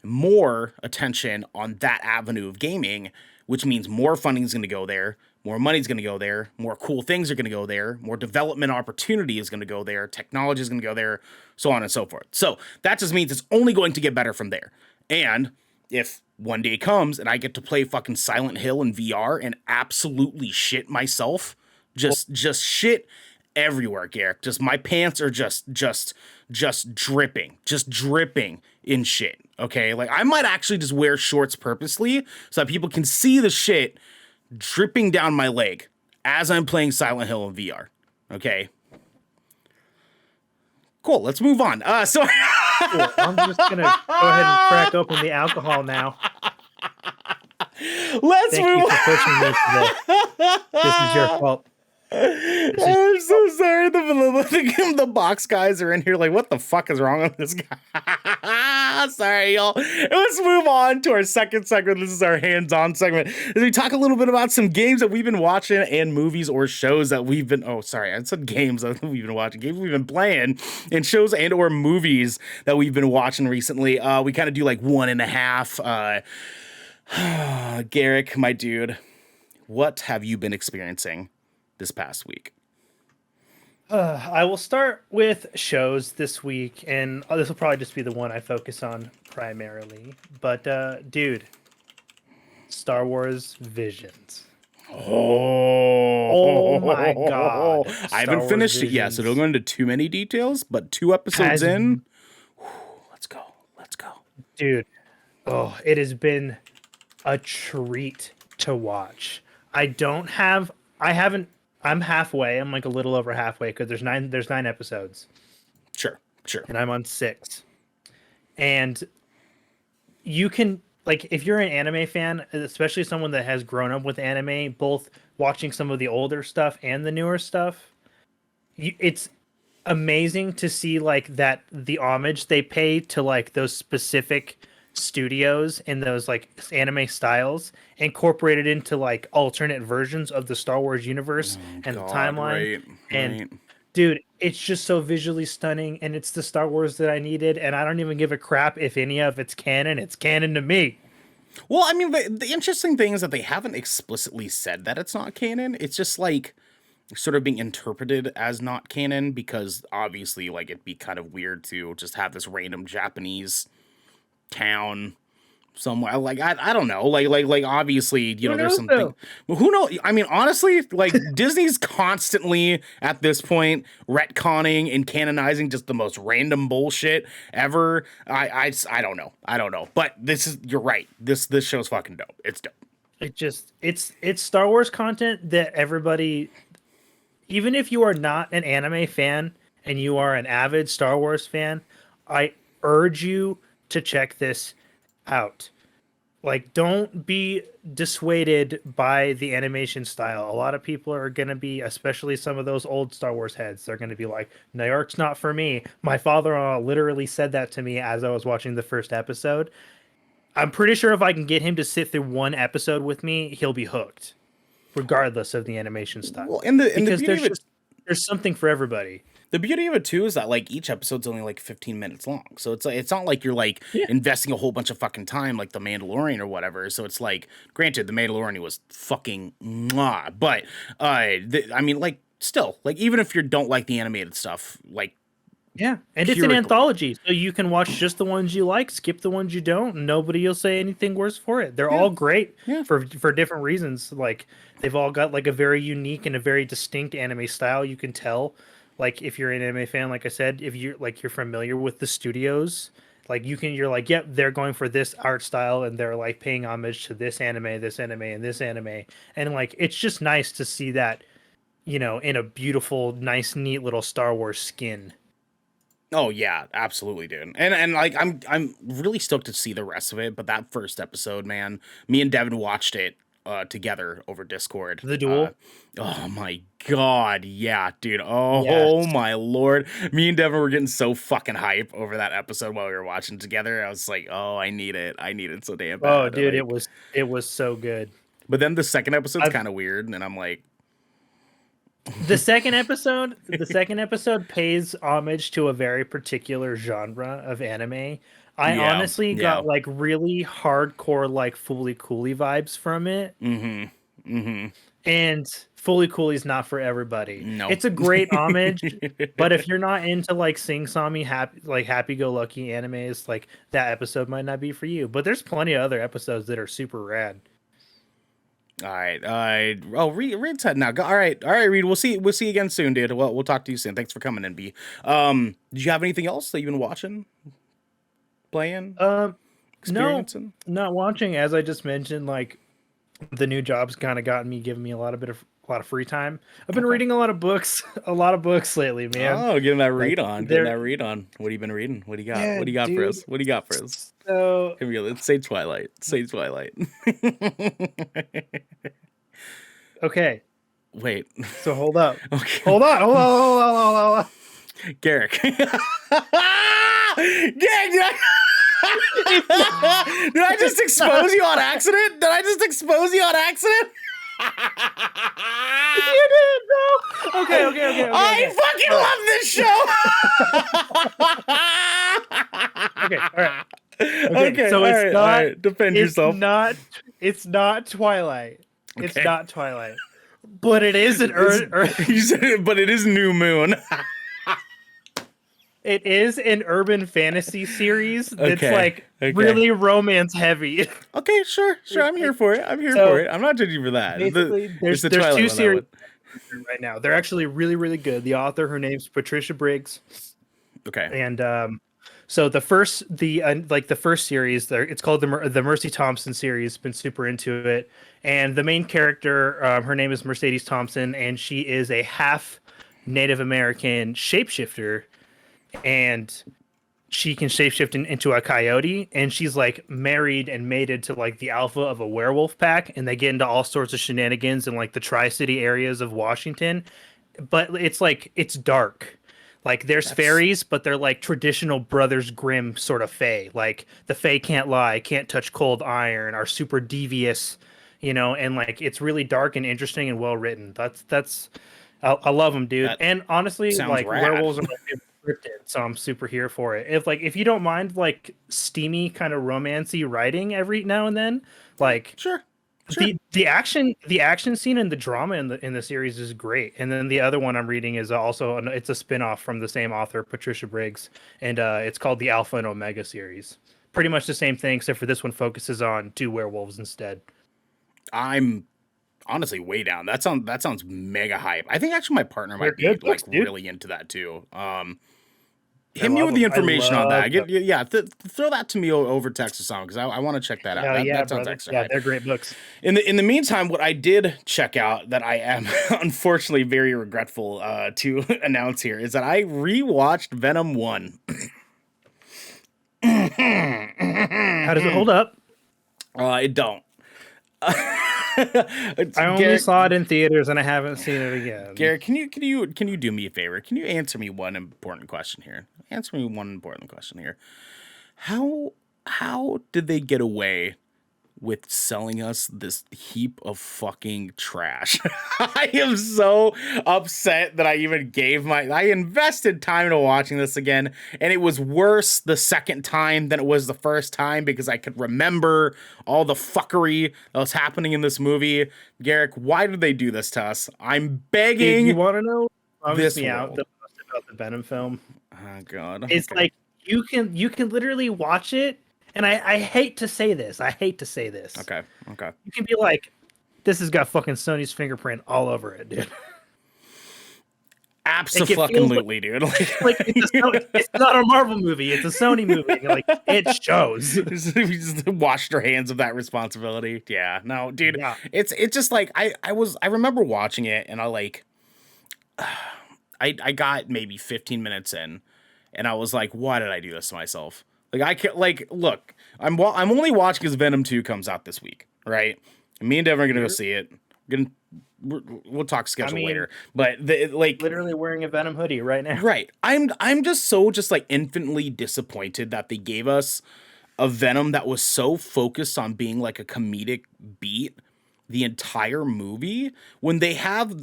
more attention on that avenue of gaming, which means more funding is going to go there, more money is going to go there, more cool things are going to go there, more development opportunity is going to go there, technology is going to go there, so on and so forth. So that just means it's only going to get better from there. And if one day comes and I get to play fucking Silent Hill in VR and absolutely shit myself, just shit everywhere, Garrick. Just my pants are just dripping in shit. Okay, like I might actually just wear shorts purposely so that people can see the shit dripping down my leg as I'm playing Silent Hill in VR. Okay, cool. Let's move on. So Cool. I'm just gonna go ahead and crack open the alcohol now. Let's Thank move you for pushing me today. This is your fault. I'm so sorry. The box guys are in here like, what the fuck is wrong with this guy? Sorry, y'all. Let's move on to our second segment. This is our hands-on segment. As we talk a little bit about some games that we've been watching and movies or shows that we've been... Oh, sorry. I said games that we've been watching. Games we've been playing and shows and or movies that we've been watching recently. We kind of do like 1.5. Garrick, my dude, what have you been experiencing this past week? I will start with shows this week, and this will probably just be the one I focus on primarily. But, dude, Star Wars Visions. Oh my God. I haven't finished it yet, so don't go into too many details, but 2 episodes in. Let's go. Dude, it has been a treat to watch. I'm halfway. I'm like a little over halfway because there's 9 episodes. Sure. And I'm on 6. And you can, like, if you're an anime fan, especially someone that has grown up with anime, both watching some of the older stuff and the newer stuff, it's amazing to see like that the homage they pay to like those specific studios and those like anime styles incorporated into like alternate versions of the Star Wars universe and the timeline. Right. Dude, it's just so visually stunning, and it's the Star Wars that I needed, and I don't even give a crap if any of it's canon. It's canon to me. Well, I mean, the interesting thing is that they haven't explicitly said that it's not canon. It's just like sort of being interpreted as not canon because obviously like it'd be kind of weird to just have this random Japanese town somewhere. Like I don't know. Like obviously, you know, there's something. Well, who knows? I mean, honestly, like Disney's constantly at this point retconning and canonizing just the most random bullshit ever. I don't know. But you're right. This show's fucking dope. It's dope. It's Star Wars content that everybody, even if you are not an anime fan and you are an avid Star Wars fan, I urge you to check this out. Like, don't be dissuaded by the animation style. A lot of people are going to be, especially some of those old Star Wars heads, they're going to be like, New York's not for me. My father literally said that to me as I was watching the first episode. I'm pretty sure if I can get him to sit through one episode with me, he'll be hooked, regardless of the animation style. Well, and the Because beauty of it, there's something for everybody. the beauty of it too is that like each episode's only like 15 minutes long, so it's like it's not like you're like investing a whole bunch of fucking time like the Mandalorian or whatever. So it's like, granted, the Mandalorian was fucking mwah, but I mean, like, still, like, even if you don't like the animated stuff, like, Yeah, and it's an anthology, so you can watch just the ones you like, skip the ones you don't, and nobody will say anything worse for it. They're all great for different reasons. Like, they've all got like a very unique and a very distinct anime style. You can tell, like, if you're an anime fan, like I said, if you're familiar with the studios, like you're like, yep, they're going for this art style, and they're like paying homage to this anime, and this anime, and like it's just nice to see that, in a beautiful, nice, neat little Star Wars skin. oh yeah, absolutely, dude. And like I'm really stoked to see the rest of it, but that first episode, man, me and Devin watched it together over Discord. The duel. Oh my god, yeah, dude. Oh, Yes. my lord. Me and Devin were getting so fucking hype over that episode while we were watching together. I was like, oh, I need it. I need it so damn bad. Oh, dude, like, it was so good. But then the second episode's kind of weird, and I'm like, The second episode pays homage to a very particular genre of anime. I honestly got like really hardcore like Fully Cooley vibes from it. And Fully Cooley's not for everybody. No. It's a great homage, but if you're not into like sing-songy happy-go-lucky animes, like that episode might not be for you. But there's plenty of other episodes that are super rad. All right. Oh, Reed's head now. All right, Reed. We'll see you again soon, dude. Well, we'll talk to you soon. Thanks for coming in, B. Did you have anything else that you've been watching, playing, experiencing? No, not watching. As I just mentioned, like the new job's kind of given me a lot of free time. I've been reading a lot of books lately, man. Oh, getting that read on. What have you been reading? What do you got? Yeah, what do you got dude. for us? What do you got for us? So Here we go. Let's say Twilight. Say Twilight. okay. Wait. So hold up. Okay. Hold on. Garrick. Did I just expose you on accident? You did, bro. Okay. I fucking love this show. Okay, all right. Okay, so it's not. All right. Defend yourself. It's not Twilight. Okay. It's not Twilight. But it is an You said it, but it is New Moon. It is an urban fantasy series that's really romance heavy. Okay, sure. I'm here for it. I'm not judging for that. Basically, there's two series right now. They're actually really, really good. The author, her name's Patricia Briggs. Okay. And so the first series, it's called the Mercy Thompson series. Been super into it, and the main character, her name is Mercedes Thompson, and she is a half Native American shapeshifter, and she can shapeshift into a coyote, and she's like married and mated to like the alpha of a werewolf pack, and they get into all sorts of shenanigans in like the Tri-City areas of Washington. But it's dark. Like there's fairies, but they're like traditional Brothers Grimm sort of fae. Like the fae can't lie, can't touch cold iron, are super devious, and like it's really dark and interesting and well written. I love them, dude. And honestly, like rad. werewolves are my favorite scripted, so I'm super here for it. If you don't mind like steamy kind of romancy writing every now and then, like Sure. the action scene and the drama in the series is great. And then the other one I'm reading is also it's a spin-off from the same author, Patricia Briggs, and it's called the Alpha and Omega series. Pretty much the same thing, except for this one focuses on two werewolves instead. I'm honestly way down. That sounds mega hype. I think actually my partner might be Good books, dude. really into that too. hit me with the information on that. them. Throw that to me over text or something because I want to check that out. That sounds extra. Yeah, they're great books. In the meantime, what I did check out that I am unfortunately very regretful to announce here is that I rewatched Venom 1. How does it hold up? It don't. I only saw it in theaters and I haven't seen it again. Garrick, can you do me a favor? Can you answer me one important question here? How did they get away with selling us this heap of fucking trash? I am so upset that I even I invested time into watching this again, and it was worse the second time than it was the first time because I could remember all the fuckery that was happening in this movie. Garrick, why did they do this to us? I'm begging. You want to know this about the Venom film? Oh god. It's like you can literally watch it. And I hate to say this. Okay. You can be like, this has got fucking Sony's fingerprint all over it, dude. Absolutely, dude. It's not a Marvel movie. It's a Sony movie. Like, it shows. We just washed our hands of that responsibility. Yeah. No, dude. Yeah. It's just like I remember watching it and I got maybe 15 minutes in and I was like, why did I do this to myself? Like I can't look. I'm only watching because Venom 2 comes out this week, right? And me and Devin are gonna go see it. We'll talk schedule later. But literally wearing a Venom hoodie right now. Right. I'm just infinitely disappointed that they gave us a Venom that was so focused on being like a comedic beat the entire movie when they have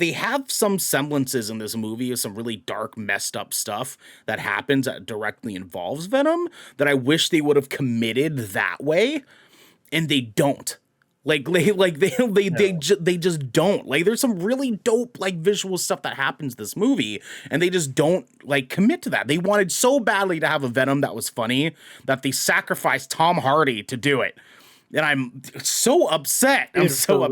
some semblances in this movie of some really dark, messed up stuff that happens that directly involves Venom that I wish they would have committed that way, and they don't. They just don't. Like, there's some really dope like visual stuff that happens in this movie, and they just don't like commit to that. They wanted so badly to have a Venom that was funny that they sacrificed Tom Hardy to do it. And I'm so upset. It's so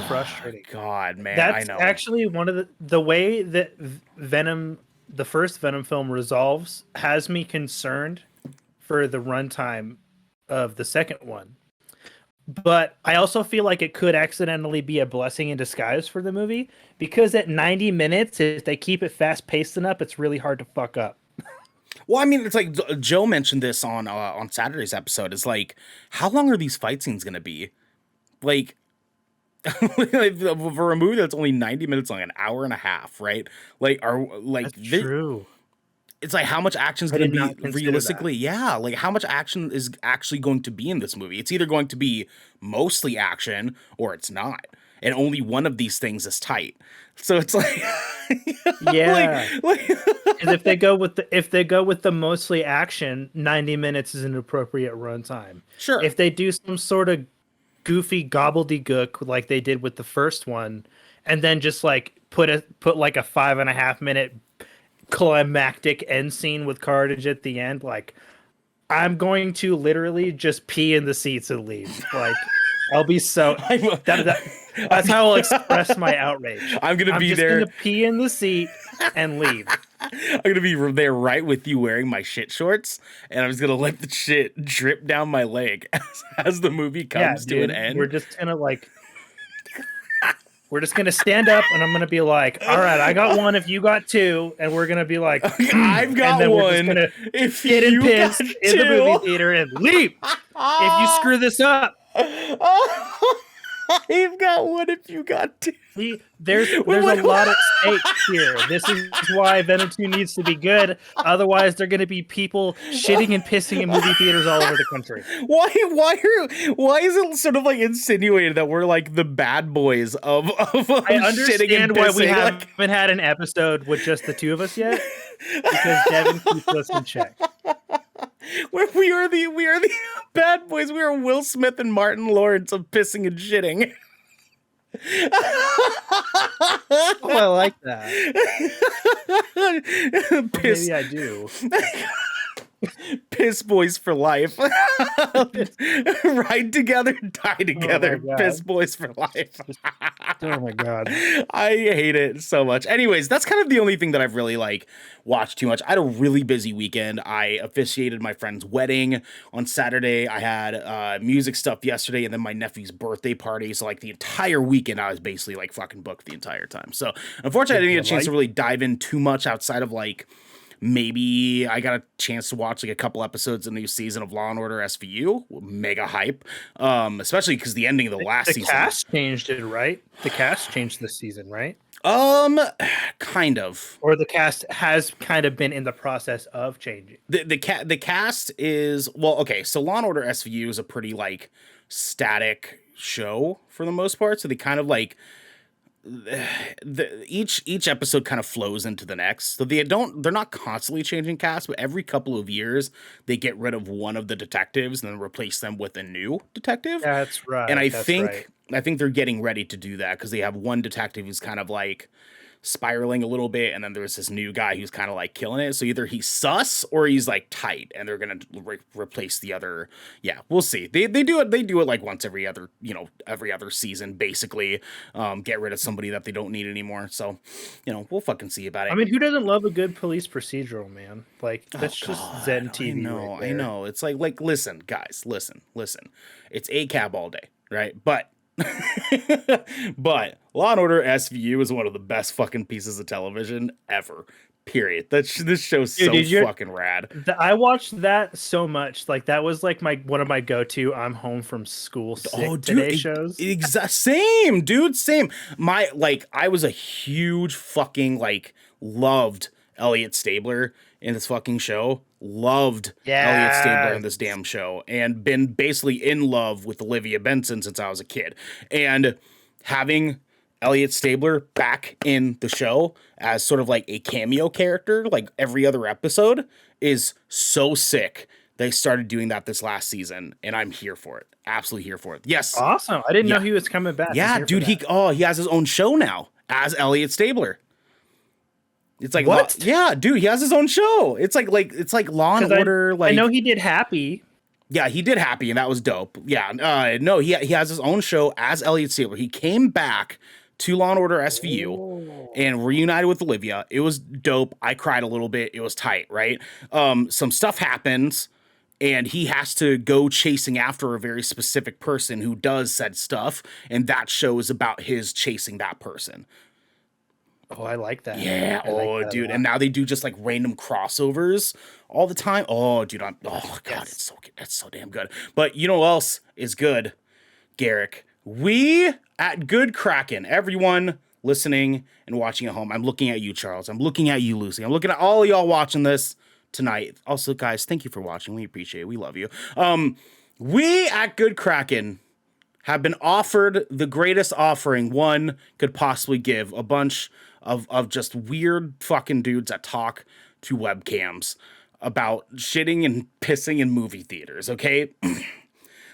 frustrating. God, man, that's I know. Actually one of the way that Venom, the first Venom film, resolves has me concerned for the runtime of the second one. But I also feel like it could accidentally be a blessing in disguise for the movie because at 90 minutes, if they keep it fast paced enough, it's really hard to fuck up. Well, I mean, it's like Joe mentioned this on Saturday's episode. It's like, how long are these fight scenes going to be? Like, for a movie that's only 90 minutes long, an hour and a half, right? That's true. It's like, how much action is going to be realistically? Yeah, like how much action is actually going to be in this movie? It's either going to be mostly action or it's not. And only one of these things is tight. So it's like, yeah. And if they go with the mostly action, 90 minutes is an appropriate runtime. Sure. If they do some sort of goofy gobbledygook like they did with the first one, and then just like put like a 5.5 minute climactic end scene with Carnage at the end, like I'm going to literally just pee in the seats and leave. Like I'll be so that's how I'll express my outrage. I'm gonna pee in the seat and leave. I'm gonna be there right with you wearing my shit shorts, and I'm just gonna let the shit drip down my leg as the movie comes to an end. We're just gonna stand up, and I'm gonna be like, "All right, I got one. If you got two," and we're gonna be like, "I've got one." If you get pissed in the movie theater and leave, if you screw this up. I've got one if you got two. There's a lot at stake here. This is why Venom 2 needs to be good. Otherwise, there are going to be people shitting and pissing in movie theaters all over the country. Why is it sort of like insinuated that we're like the bad boys of I understand why we haven't had an episode with just the two of us yet, because Devin keeps us in check. We are the bad boys. We are Will Smith and Martin Lawrence of pissing and shitting. Oh, I like that. Piss. Maybe I do. Piss boys for life. Ride together, die Oh my together. Piss god. boys for life. Just, oh my god. I hate it so much. Anyways, that's kind of the only thing that I've really like watched too much. I had a really busy weekend. I officiated my friend's wedding on Saturday. I had music stuff yesterday, and then my nephew's birthday party. So like the entire weekend, I was basically like fucking booked the entire time. So unfortunately, I didn't get a chance to really dive in too much outside of like maybe I got a chance to watch like a couple episodes of the new season of Law and Order SVU. Mega hype, especially because the ending of the last The season. cast changed it, right? The cast changed this season, right? Kind of. Or the cast has kind of been in the process of changing. The cast is well, okay. So Law and Order SVU is a pretty like static show for the most part. So they kind of like each episode kind of flows into the next. So they're not constantly changing cast, but every couple of years they get rid of one of the detectives and then replace them with a new detective. That's right. And that's right. I think they're getting ready to do that because they have one detective who's kind of like spiraling a little bit, and then there's this new guy who's kind of like killing it. So either he's sus or he's like tight, and they're gonna replace the other. Yeah, we'll see. They do it like once every other every other season basically. Get rid of somebody that they don't need anymore. So we'll fucking see about it. I mean, who doesn't love a good police procedural, man? Like that's just God, Zen TV. I know. It's like listen, guys, listen. It's ACAB all day, right? But but Law and Order SVU is one of the best fucking pieces of television ever. Period. This show's so fucking rad. I watched that so much. Like that was like one of my go-to. I'm home from school sick today shows. Same, dude. Same. I was a huge fucking loved Elliot Stabler in this fucking show. Loved Elliot Stabler in this damn show, and been basically in love with Olivia Benson since I was a kid. And having Elliot Stabler back in the show as sort of like a cameo character, like every other episode, is so sick. They started doing that this last season, and I'm here for it. Absolutely here for it. Yes. Awesome. I didn't know he was coming back. Yeah, dude, he has his own show now as Elliot Stabler. It's like what? Yeah, dude, he has his own show. It's like Law and Order. I know he did Happy. Yeah, he did Happy, and that was dope. Yeah, no, he has his own show as Elliot Stabler. He came back to Law and Order SVU and reunited with Olivia. It was dope. I cried a little bit. It was tight, right? Some stuff happens, and he has to go chasing after a very specific person who does said stuff, and that show is about his chasing that person. Oh, I like that. Yeah. Dude. And now they do just like random crossovers all the time. Oh, dude. Oh, God. Yes. It's so good. That's so damn good. But you know what else is good, Garrick? We at Good Kraken, everyone listening and watching at home. I'm looking at you, Charles. I'm looking at you, Lucy. I'm looking at all of y'all watching this tonight. Also, guys, thank you for watching. We appreciate it. We love you. We at Good Kraken have been offered the greatest offering one could possibly give. A bunch of just weird fucking dudes that talk to webcams about shitting and pissing in movie theaters, okay?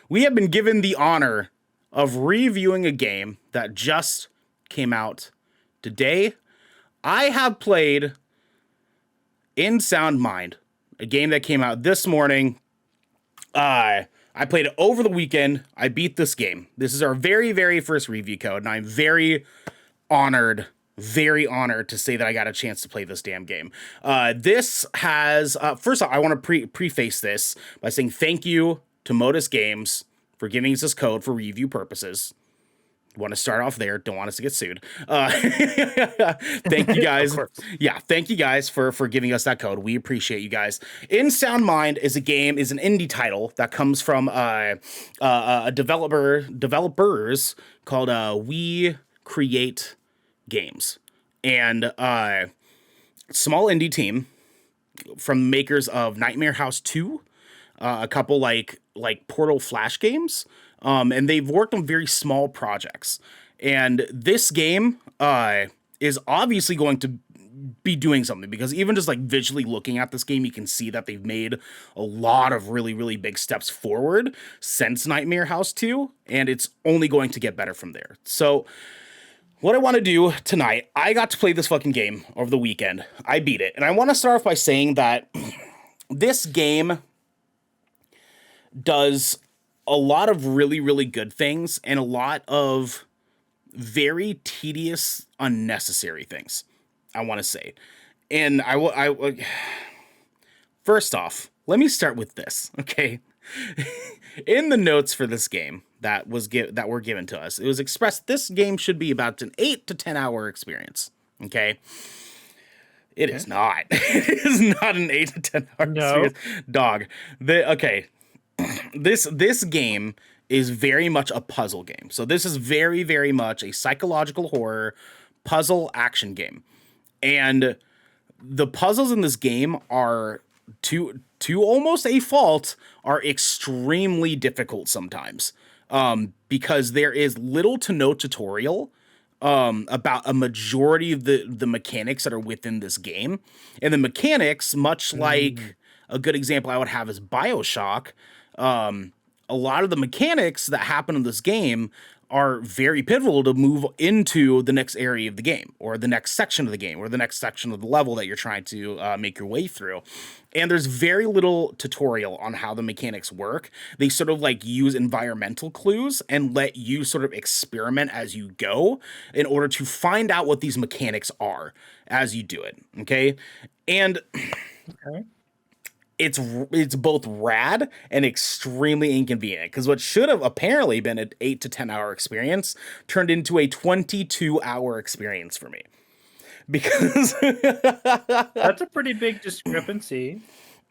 We have been given the honor of reviewing a game that just came out today. I have played In Sound Mind, a game that came out this morning. I played it over the weekend. I beat this game. This is our very, very first review code, and I'm very honored to say that I got a chance to play this damn game. This has, first off, I want to preface this by saying thank you to Modus Games for giving us this code for review purposes. Want to start off there. Don't want us to get sued. Thank you guys. Yeah, thank you guys for giving us that code. We appreciate you guys. In Sound Mind is an indie title that comes from developers called We Create Games, and small indie team from makers of Nightmare House 2, a couple like Portal Flash games, and they've worked on very small projects. And this game is obviously going to be doing something, because even just like visually looking at this game, you can see that they've made a lot of really, really big steps forward since Nightmare House 2, and it's only going to get better from there. So what I want to do tonight, I got to play this fucking game over the weekend. I beat it. And I want to start off by saying that this game does a lot of really, really good things and a lot of very tedious, unnecessary things, I want to say. And first off, let me start with this, okay? In the notes for this game that were given to us, it was expressed this game should be about an 8 to 10 hour experience, okay? It is not. It is not an 8 to 10 hour experience. Dog. This game is very much a puzzle game. So this is very, very much a psychological horror puzzle action game. And the puzzles in this game are, to almost a fault, are extremely difficult sometimes. Because there is little to no tutorial about a majority of the mechanics that are within this game. And the mechanics, much like a good example I would have is BioShock, a lot of the mechanics that happen in this game are very pivotal to move into the next area of the game, or the next section of the game, or the next section of the level that you're trying to make your way through. And there's very little tutorial on how the mechanics work. They sort of like use environmental clues and let you sort of experiment as you go in order to find out what these mechanics are as you do it. Okay. And it's both rad and extremely inconvenient, because what should have apparently been an 8 to 10 hour experience turned into a 22-hour experience for me. Because that's a pretty big discrepancy.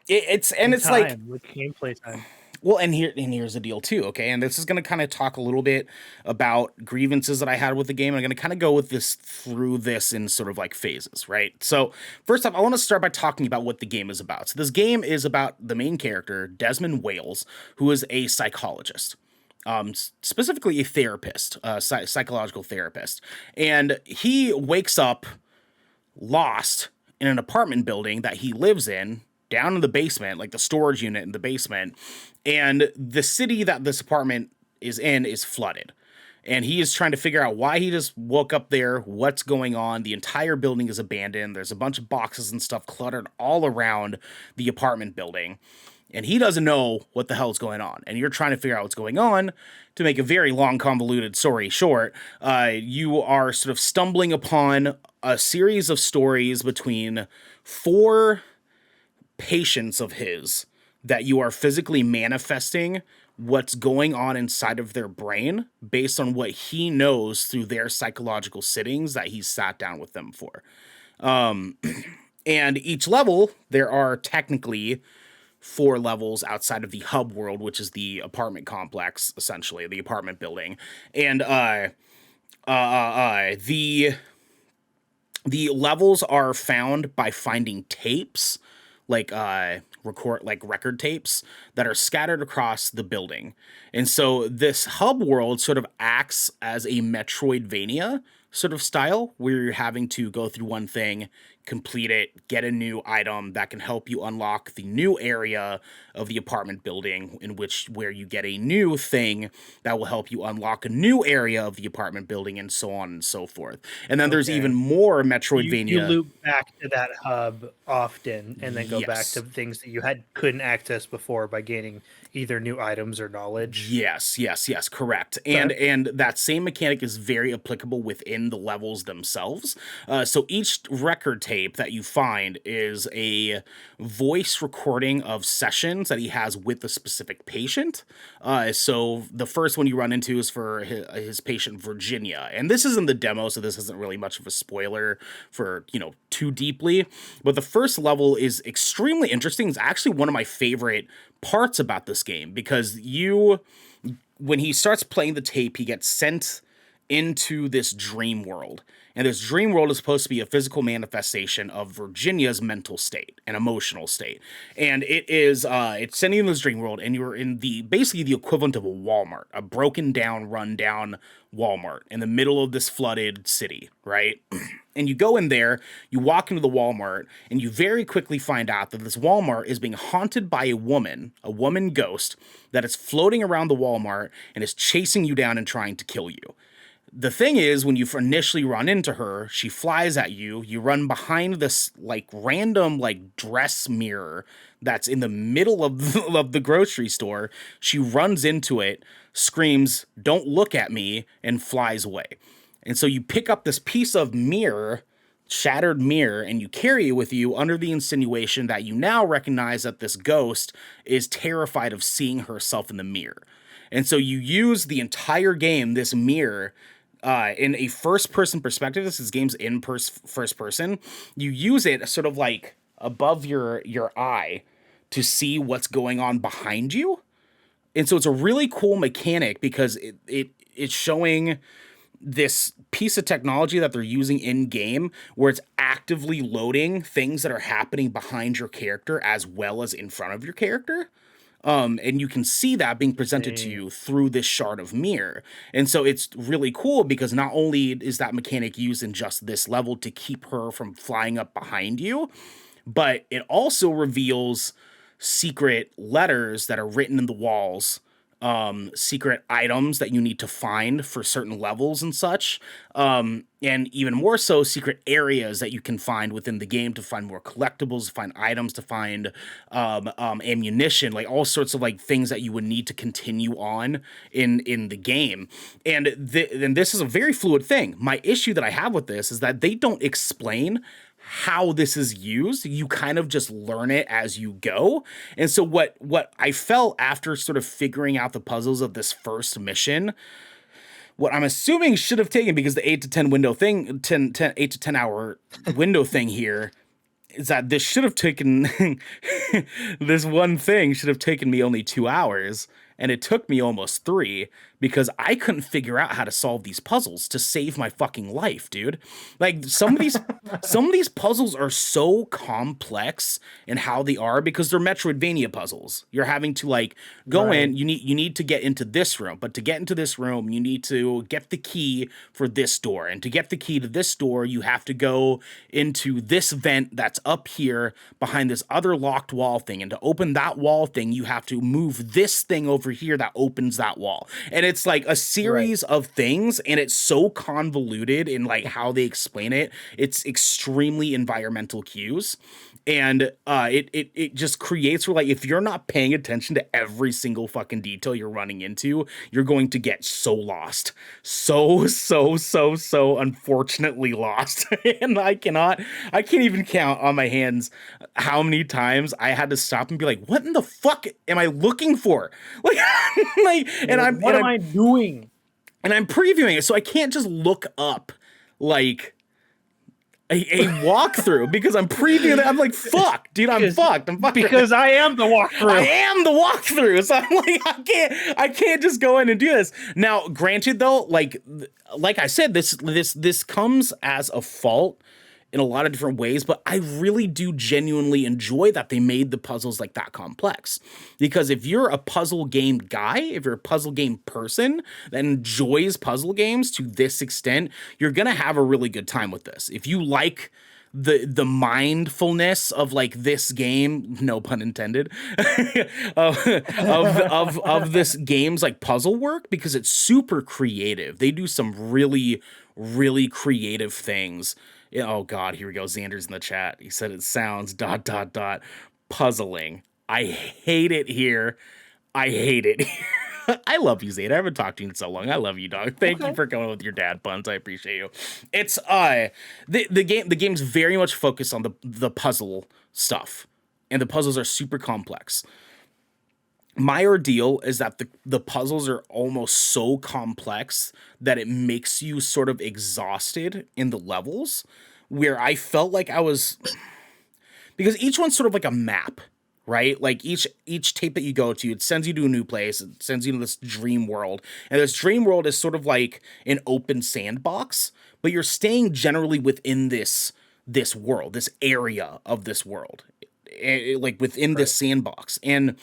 It's time, like with gameplay time. Well, and here's the deal too, okay? And this is going to kind of talk a little bit about grievances that I had with the game. I'm going to kind of go with this through this in sort of like phases, right? So first off, I want to start by talking about what the game is about. So this game is about the main character, Desmond Wales, who is a psychologist. Specifically a therapist, psychological therapist. And he wakes up lost in an apartment building that he lives in, down in the basement, like the storage unit in the basement, and the city that this apartment is in is flooded. And he is trying to figure out why he just woke up there, what's going on. The entire building is abandoned. There's a bunch of boxes and stuff cluttered all around the apartment building. And he doesn't know what the hell is going on. And you're trying to figure out what's going on. To make a very long, convoluted story short, you are sort of stumbling upon a series of stories between 4 patients of his that you are physically manifesting what's going on inside of their brain based on what he knows through their psychological sittings that he's sat down with them for. And each level, there are technically 4 levels outside of the hub world, which is the apartment complex, essentially, the apartment building. And the levels are found by finding tapes, like record tapes that are scattered across the building. And so this hub world sort of acts as a Metroidvania sort of style, where you're having to go through one thing, complete it, get a new item that can help you unlock the new area of the apartment building, where you get a new thing that will help you unlock a new area of the apartment building, and so on and so forth. And then there's even more Metroidvania. You loop back to that hub often, and then go back to things that you couldn't access before by gaining either new items or knowledge. Yes, correct. And that same mechanic is very applicable within the levels themselves. So each record tape that you find is a voice recording of sessions that he has with a specific patient. So the first one you run into is for his patient Virginia. And this isn't the demo, so this isn't really much of a spoiler for, too deeply. But the first level is extremely interesting. It's actually one of my favorite parts about this game, because when he starts playing the tape, he gets sent into this dream world. And this dream world is supposed to be a physical manifestation of Virginia's mental state and emotional state. And it's sending you in this dream world, and you're in basically the equivalent of a Walmart, a broken down, run down Walmart in the middle of this flooded city, right? And you go in there, you walk into the Walmart, and you very quickly find out that this Walmart is being haunted by a woman ghost that is floating around the Walmart and is chasing you down and trying to kill you. The thing is, when you initially run into her, she flies at you. You run behind this like random like dress mirror that's in the middle of of the grocery store. She runs into it, screams, "Don't look at me," and flies away. And so you pick up this piece of mirror, shattered mirror, and you carry it with you under the insinuation that you now recognize that this ghost is terrified of seeing herself in the mirror. And so you use the entire game, this mirror, in a first person perspective. This is games in first person. You use it sort of like above your eye to see what's going on behind you. And so it's a really cool mechanic because it's showing this piece of technology that they're using in game where it's actively loading things that are happening behind your character as well as in front of your character. And you can see that being presented to you through this shard of mirror. And so it's really cool because not only is that mechanic used in just this level to keep her from flying up behind you, but it also reveals secret letters that are written in the walls, secret items that you need to find for certain levels and such, and even more so secret areas that you can find within the game to find more collectibles, to find items, to find ammunition, like all sorts of like things that you would need to continue on in the game. And this is a very fluid thing. My issue that I have with this is that they don't explain how this is used. You kind of just learn it as you go. And so what I felt after sort of figuring out the puzzles of this first mission, what I'm assuming should have taken, because the 8 to 10 window thing, 8 to 10 hour window thing here, is that this should have taken this one thing should have taken me only 2 hours, and it took me almost 3 because I couldn't figure out how to solve these puzzles to save my fucking life, dude. Like some of these puzzles are so complex in how they are because they're Metroidvania puzzles. You're having to like go in, you need to get into this room, but to get into this room, you need to get the key for this door. And to get the key to this door, you have to go into this vent that's up here behind this other locked wall thing. And to open that wall thing, you have to move this thing over here that opens that wall. And it's like a series of things, and it's so convoluted in like how they explain it. It's extremely environmental cues. And it just creates where, like, if you're not paying attention to every single fucking detail you're running into, you're going to get so lost. So unfortunately lost. And I can't even count on my hands how many times I had to stop and be like, what in the fuck am I looking for? What am I doing? And I'm previewing it, so I can't just look up like a walkthrough because I'm previewing it. I'm like, fuck, dude, I'm fucked. Because I am the walkthrough. I am the walkthrough. So I'm like, I can't just go in and do this. Now, granted though, like I said, this comes as a fault in a lot of different ways, but I really do genuinely enjoy that they made the puzzles like that complex. Because if you're a puzzle game guy, if you're a puzzle game person that enjoys puzzle games to this extent, you're gonna have a really good time with this. If you like the mindfulness of like this game, no pun intended, of this game's like puzzle work, because it's super creative. They do some really creative things. Oh God, here we go. Xander's in the chat. He said it sounds ... puzzling. I hate it here. I hate it here. I love you, Xander. I haven't talked to you in so long. I love you, dog. Thank you for going with your dad puns. I appreciate you. It's the game's very much focused on the puzzle stuff, and the puzzles are super complex. My ordeal is that the puzzles are almost so complex that it makes you sort of exhausted in the levels, where I felt like I was, because each one's sort of like a map, right? Like each tape that you go to, it sends you to a new place. It sends you to this dream world. And this dream world is sort of like an open sandbox, but you're staying generally within this world, this area of this world. Like within this sandbox, and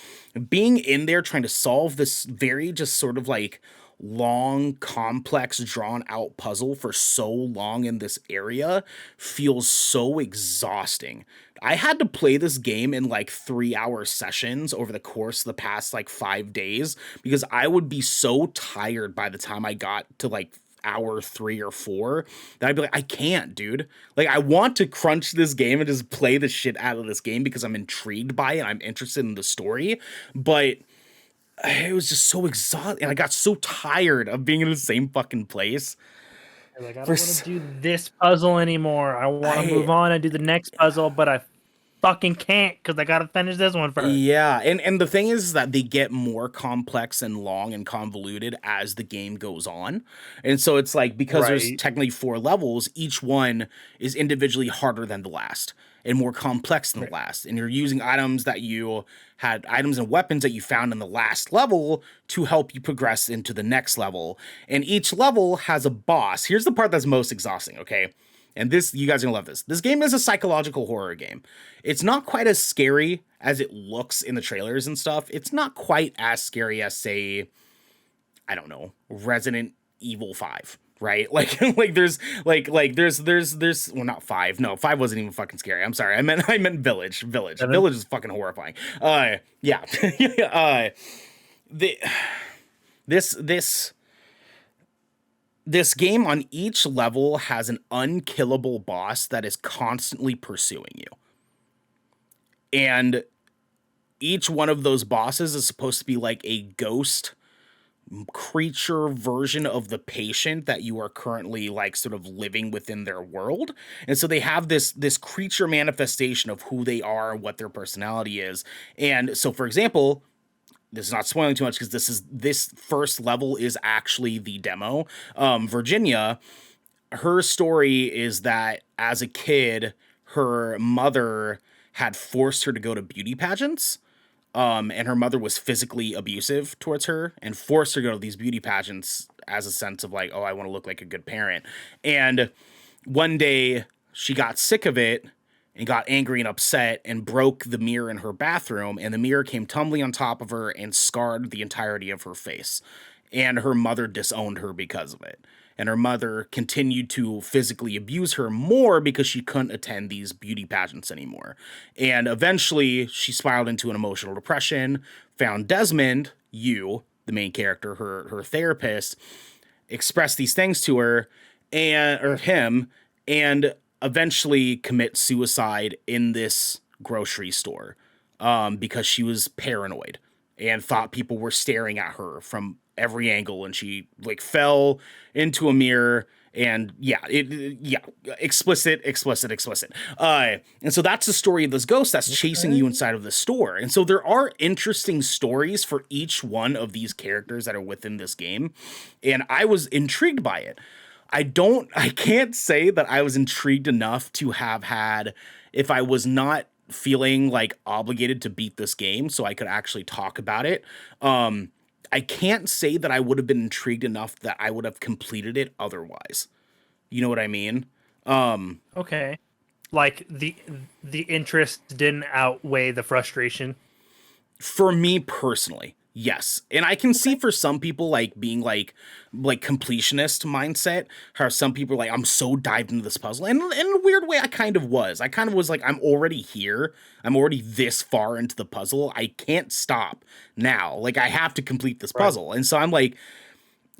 being in there trying to solve this very just sort of like long, complex, drawn out puzzle for so long in this area feels so exhausting. I had to play this game in like 3-hour sessions over the course of the past like 5 days because I would be so tired by the time I got to like hour 3 or 4 that I'd be like, I can't, dude. Like, I want to crunch this game and just play the shit out of this game because I'm intrigued by it. I'm interested in the story, but it was just so exhausting, and I got so tired of being in the same fucking place. You're like, I For don't want to do this puzzle anymore. I want to move on and do the next puzzle, but I fucking can't because I gotta finish this one first. Yeah, and the thing is that they get more complex and long and convoluted as the game goes on. And so it's like, because there's Right. technically 4 levels, each one is individually harder than the last and more complex than the Right. last. And you're using items and weapons that you found in the last level to help you progress into the next level. And each level has a boss. Here's the part that's most exhausting, okay? And this, you guys are gonna love this. This game is a psychological horror game. It's not quite as scary as it looks in the trailers and stuff. It's not quite as scary as, say, I don't know, Resident Evil 5, right? Like there's well, not 5. No, 5 wasn't even fucking scary. I'm sorry. I meant Village. Village. 7. Village is fucking horrifying. Yeah. The this this game on each level has an unkillable boss that is constantly pursuing you. And each one of those bosses is supposed to be like a ghost creature version of the patient that you are currently like sort of living within their world. And so they have this creature manifestation of who they are, what their personality is. And so, for example, this is not spoiling too much because this first level is actually the demo. Virginia, her story is that as a kid, her mother had forced her to go to beauty pageants. And her mother was physically abusive towards her and forced her to go to these beauty pageants as a sense of like, oh, I want to look like a good parent. And one day she got sick of it and got angry and upset and broke the mirror in her bathroom, and the mirror came tumbling on top of her and scarred the entirety of her face. And her mother disowned her because of it. And her mother continued to physically abuse her more because she couldn't attend these beauty pageants anymore. And eventually she spiraled into an emotional depression, found Desmond, the main character, her therapist, expressed these things to her or him, and eventually commit suicide in this grocery store because she was paranoid and thought people were staring at her from every angle, and she like fell into a mirror. And explicit. And so that's the story of this ghost that's chasing you inside of the store. And so there are interesting stories for each one of these characters that are within this game. And I was intrigued by it. I can't say that I was intrigued enough to have had, if I was not feeling like obligated to beat this game so I could actually talk about it. I can't say that I would have been intrigued enough that I would have completed it otherwise. You know what I mean? Okay. Like the interest didn't outweigh the frustration. For me personally, yes. And I can see for some people like being like completionist mindset, how some people are like, I'm so dived into this puzzle. And in a weird way, I kind of was. I kind of was like, I'm already here. I'm already this far into the puzzle. I can't stop now. Like, I have to complete this puzzle. Right. And so I'm like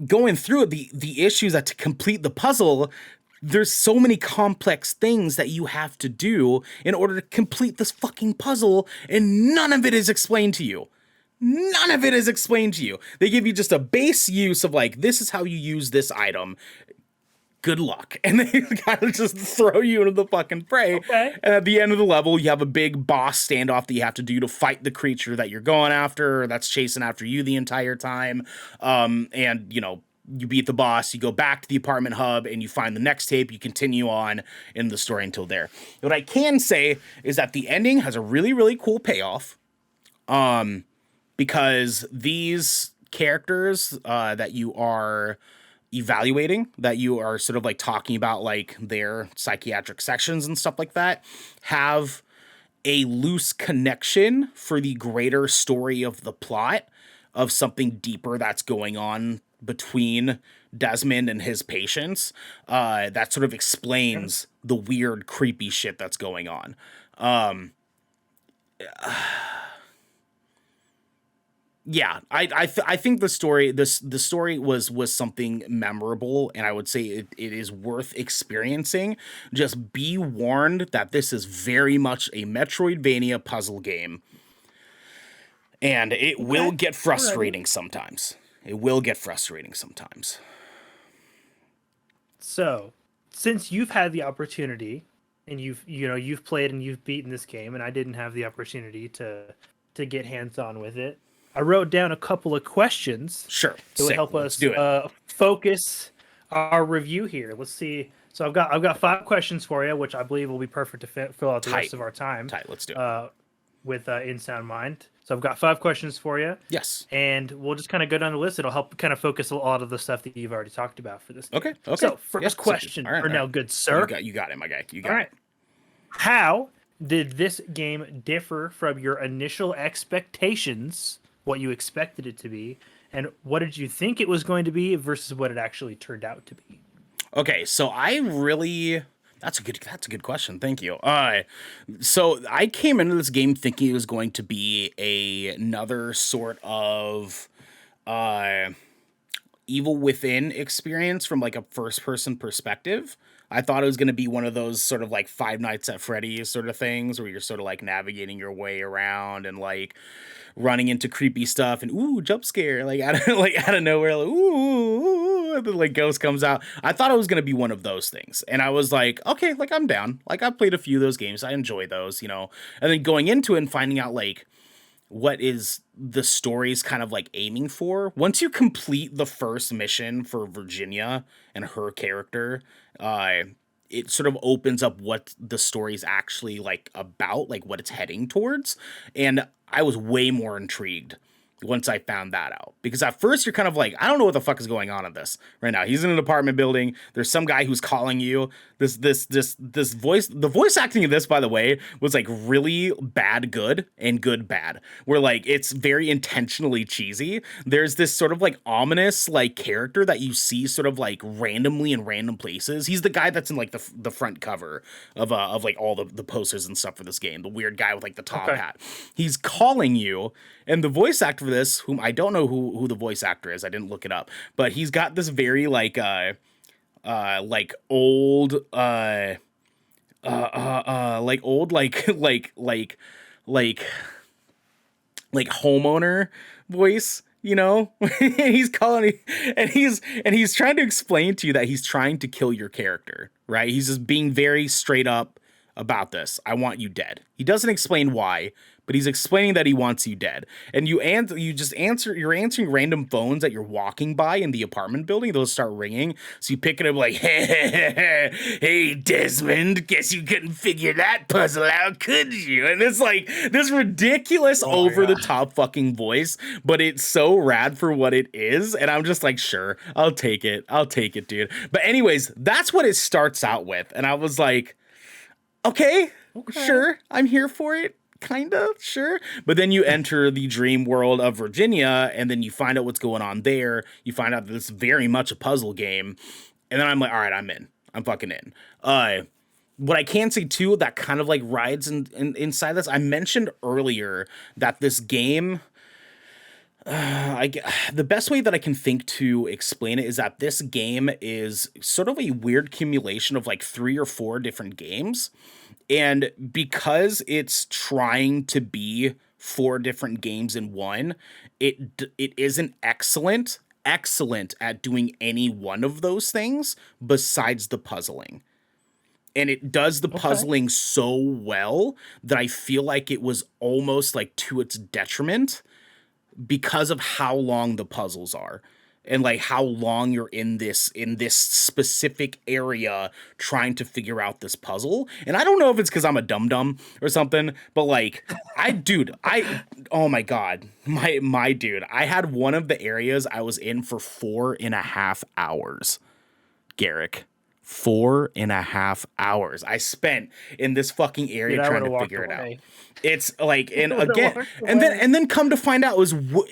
going through it. The issue is that to complete the puzzle, there's so many complex things that you have to do in order to complete this fucking puzzle, and none of it is explained to you. None of it is explained to you. They give you just a base use of like, this is how you use this item. Good luck. And they kind of just throw you into the fucking fray. Okay. And at the end of the level, you have a big boss standoff that you have to do to fight the creature that you're going after, or that's chasing after you the entire time. And, you know, you beat the boss, you go back to the apartment hub, and you find the next tape, you continue on in the story until there. What I can say is that the ending has a really, really cool payoff. Because these characters that you are evaluating, that you are sort of like talking about like their psychiatric sections and stuff like that, have a loose connection for the greater story of the plot of something deeper that's going on between Desmond and his patients, that sort of explains the weird, creepy shit that's going on. yeah, I think the story was something memorable, and I would say it is worth experiencing. Just be warned that this is very much a Metroidvania puzzle game, and it will Okay. get Alrighty. frustrating sometimes. It will get frustrating sometimes. So, since you've had the opportunity and you've played and you've beaten this game and I didn't have the opportunity to get hands-on with it, I wrote down a couple of questions Sure, that would sick. help Let's us do it. focus our review here. Let's see. So I've got 5 questions for you, which I believe will be perfect to fill out the Tight, rest of our time tight. Let's do it. with In Sound Mind. So I've got 5 questions for you, Yes. and we'll just kind of go down the list. It'll help kind of focus a lot of the stuff that you've already talked about for this game. Okay. Okay. So first Yeah, question, all right, all Ernell, right. good sir. You got it, my guy. You got All it. right. How did this game differ from your initial expectations, what you expected it to be, and what did you think it was going to be versus what it actually turned out to be? Okay, so that's a good question. Thank you. So I came into this game thinking it was going to be another sort of uh Evil Within experience from like a first person perspective. I thought it was going to be one of those sort of like Five Nights at Freddy's sort of things where you're sort of like navigating your way around and like running into creepy stuff and ooh, jump scare like out of nowhere, like ooh, the like ghost comes out. I thought it was gonna be one of those things, and I was like, okay, like I'm down. Like I've played a few of those games, I enjoy those, you know. And then going into it and finding out like what is the story's kind of like aiming for. Once you complete the first mission for Virginia and her character, uh, it sort of opens up what the story's actually like about, like what it's heading towards. And I was way more intrigued once I found that out. Because at first you're kind of like, I don't know what the fuck is going on in this right now. He's in an apartment building. There's some guy who's calling you. This voice, the voice acting in this, by the way, was like really bad good and good bad. Where like it's very intentionally cheesy. There's this sort of like ominous like character that you see sort of like randomly in random places. He's the guy that's in like the front cover of like all the posters and stuff for this game. The weird guy with like the top Okay. hat. He's calling you, and the voice actor for this, whom I don't know who the voice actor is, I didn't look it up, but he's got this very like old like old like like homeowner voice, you know. He's calling, and he's trying to explain to you that he's trying to kill your character, right? He's just being very straight up about this. I want you dead. He doesn't explain why, but he's explaining that he wants you dead. And you're answering random phones that you're walking by in the apartment building. Those start ringing. So you pick it up like, hey, Desmond, guess you couldn't figure that puzzle out, could you? And it's like this ridiculous over the top fucking voice, but it's so rad for what it is. And I'm just like, sure, I'll take it. I'll take it, dude. But anyways, that's what it starts out with. And I was like, okay, sure, I'm here for it. Kind of, sure. But then you enter the dream world of Virginia, and then you find out what's going on there. You find out that this is very much a puzzle game. And then I'm like, all right, I'm in. I'm fucking in. What I can say too, that kind of like rides inside this, I mentioned earlier that this game, the best way that I can think to explain it is that this game is sort of a weird accumulation of like 3 or 4 different games. And because it's trying to be 4 different games in one, it isn't excellent at doing any one of those things besides the puzzling. And it does the puzzling so well that I feel like it was almost like to its detriment because of how long the puzzles are and like how long you're in this specific area trying to figure out this puzzle. And I don't know if it's because I'm a dum-dum or something, but like oh my god, my dude, I had one of the areas I was in for 4.5 hours, Garrick. 4.5 hours I spent in this fucking area trying to figure it out. It's like, and again, and then come to find out,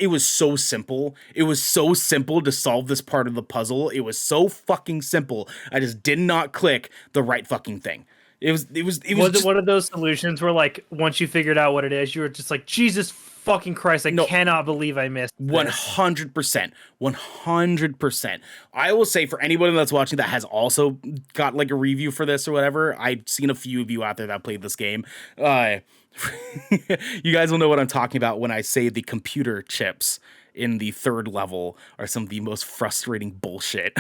it was so simple. It was so simple to solve this part of the puzzle. It was so fucking simple. I just did not click the right fucking thing. Was it one of those solutions where like once you figured out what it is, you were just like, Jesus fucking Christ, I No. cannot believe I missed this. 100%. 100%. I will say, for anybody that's watching that has also got like a review for this or whatever, I've seen a few of you out there that played this game. You guys will know what I'm talking about when I say the computer chips in the third level are some of the most frustrating bullshit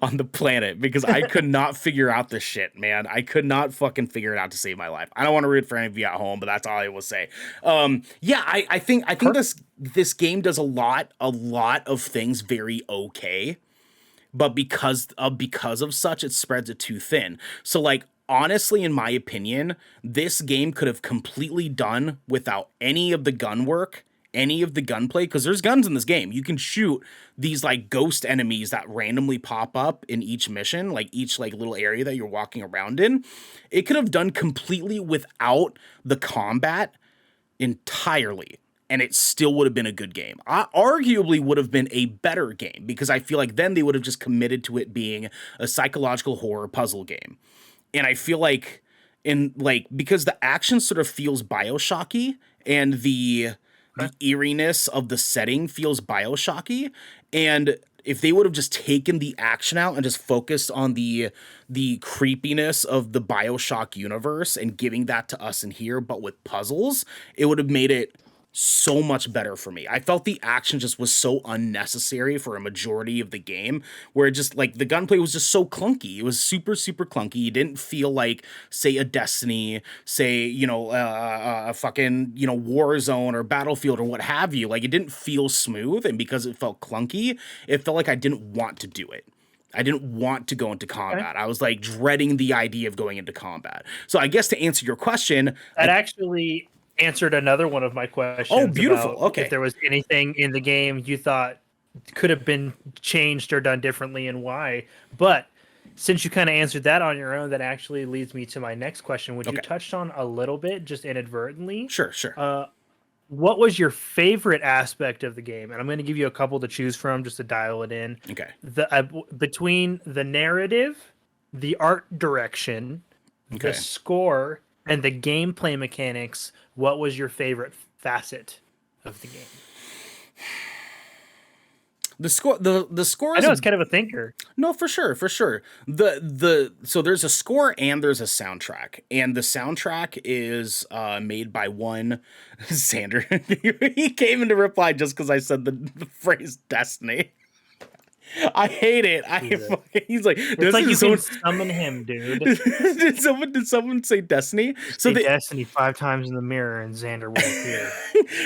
on the planet, because I could not figure out this shit, man. I could not fucking figure it out to save my life. I don't want to read it for any of you at home, but that's all I will say. Yeah, I think this game does a lot of things very okay, but because of such, it spreads it too thin. So like, honestly, in my opinion, this game could have completely done without any of the gun work, any of the gunplay, because there's guns in this game. You can shoot these like ghost enemies that randomly pop up in each mission, like each like little area that you're walking around in. It could have done completely without the combat entirely, and it still would have been a good game. Arguably would have been a better game, because I feel like then they would have just committed to it being a psychological horror puzzle game. And I feel like because the action sort of feels BioShocky, and the eeriness of the setting feels BioShocky, and if they would have just taken the action out and just focused on the creepiness of the BioShock universe and giving that to us in here, but with puzzles, it would have made it so much better for me. I felt the action just was so unnecessary for a majority of the game, where it just like the gunplay was just so clunky. It was super clunky. You didn't feel like, say, a Destiny, say, a fucking, Warzone or Battlefield or what have you. Like, it didn't feel smooth, and because it felt clunky, it felt like I didn't want to do it. I didn't want to go into combat. Okay. I was like dreading the idea of going into combat. So I guess to answer your question, that actually answered another one of my questions. Oh, beautiful. Okay. If there was anything in the game you thought could have been changed or done differently, and why. But since you kind of answered that on your own, that actually leads me to my next question, which you touched on a little bit, just inadvertently. Sure. What was your favorite aspect of the game? And I'm going to give you a couple to choose from just to dial it in. Okay. Between the narrative, the art direction, the score, and the gameplay mechanics, what was your favorite facet of the game? The score I know it's kind of a thinker. No, for sure. So there's a score and there's a soundtrack, and the soundtrack is made by one Xander. He came in to reply just because I said the phrase Destiny. I hate it. He's like, it's like you can summon him, dude. did someone say Destiny? So Destiny 5 times in the mirror and Xander will appear.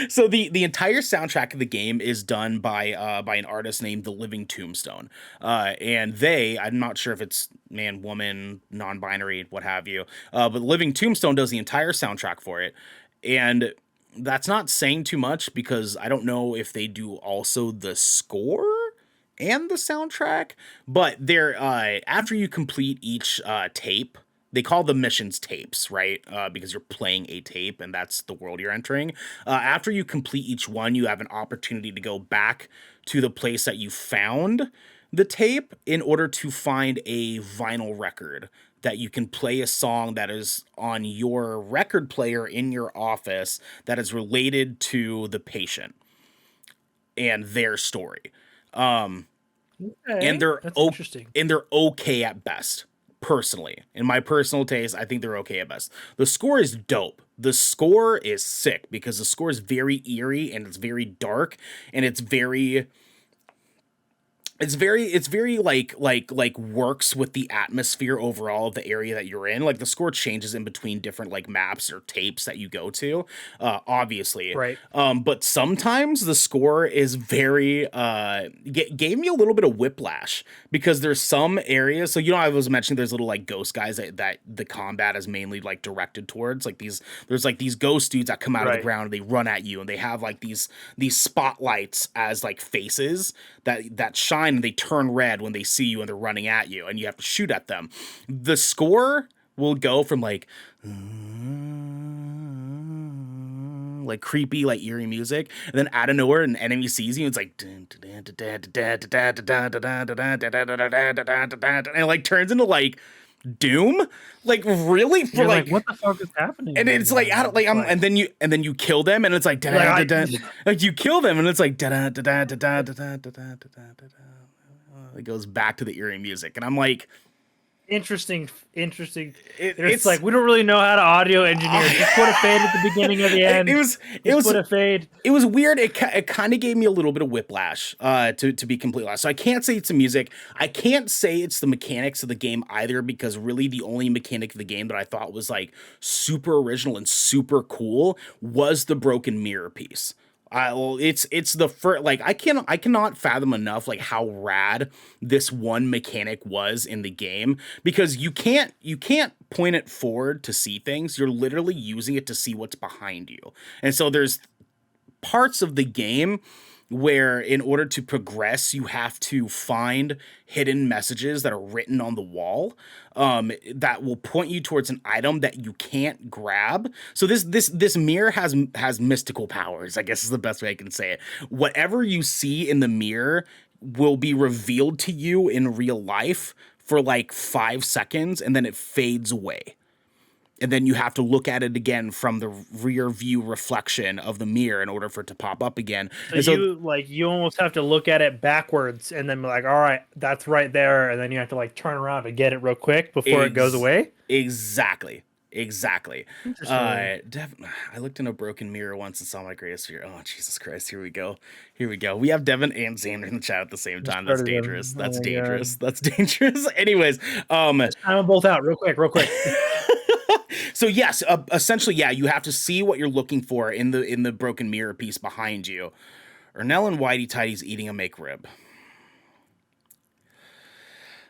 So the entire soundtrack of the game is done by an artist named The Living Tombstone. And I'm not sure if it's man, woman, non-binary, what have you. But The Living Tombstone does the entire soundtrack for it. And that's not saying too much, because I don't know if they do also the score and the soundtrack, but they're after you complete each tape, they call the missions tapes, right? Because you're playing a tape, and that's the world you're entering. After you complete each one, you have an opportunity to go back to the place that you found the tape in order to find a vinyl record that you can play a song that is on your record player in your office that is related to the patient and their story. And they're interesting. And they're okay at best. Personally, in my personal taste, I think they're okay at best. The score is dope. The score is sick, because the score is very eerie, and it's very dark, and it's very like works with the atmosphere overall of the area that you're in. Like, the score changes in between different like maps or tapes that you go to, obviously. Right. But sometimes the score is very gave me a little bit of whiplash, because there's some areas. So, I was mentioning there's little like ghost guys that the combat is mainly like directed towards. Like there's like these ghost dudes that come out of the ground and they run at you, and they have like these spotlights as like faces that shine, and they turn red when they see you and they're running at you, and you have to shoot at them. The score will go from like creepy, like eerie music, and then out of nowhere an enemy sees you, and it's like and it like turns into like Doom? Like really? For You're like, what the fuck is happening? and right it's like, now? and then you kill them, and it's like, like you kill them, and it's like, it goes back to the eerie music, and I'm like, interesting. it's Like, we don't really know how to audio engineer. Just put a fade at the beginning or the end. It was put a fade. It was weird. It kind of gave me a little bit of whiplash, to be completely honest. So I can't say it's the music. I can't say it's the mechanics of the game either, because really the only mechanic of the game that I thought was like super original and super cool was the broken mirror piece. It's the first, like, I cannot fathom enough like how rad this one mechanic was in the game, because you can't point it forward to see things. You're literally using it to see what's behind you. And so there's parts of the game where in order to progress, you have to find hidden messages that are written on the wall, that will point you towards an item that you can't grab. So this mirror has mystical powers, I guess is the best way I can say it. Whatever you see in the mirror will be revealed to you in real life for like 5 seconds, and then it fades away. And then you have to look at it again from the rear view reflection of the mirror in order for it to pop up again. So you almost have to look at it backwards and then be like, all right, that's right there. And then you have to like turn around and get it real quick before it goes away. Exactly. I looked in a broken mirror once and saw my greatest fear. Oh, Jesus Christ. Here we go. We have Devin and Xander in the chat at the same time. That's dangerous. That's dangerous. Anyways, time them both out real quick. So yes, essentially, yeah, you have to see what you're looking for in the broken mirror piece behind you. Ernell and Whitey Tidy's eating a McRib.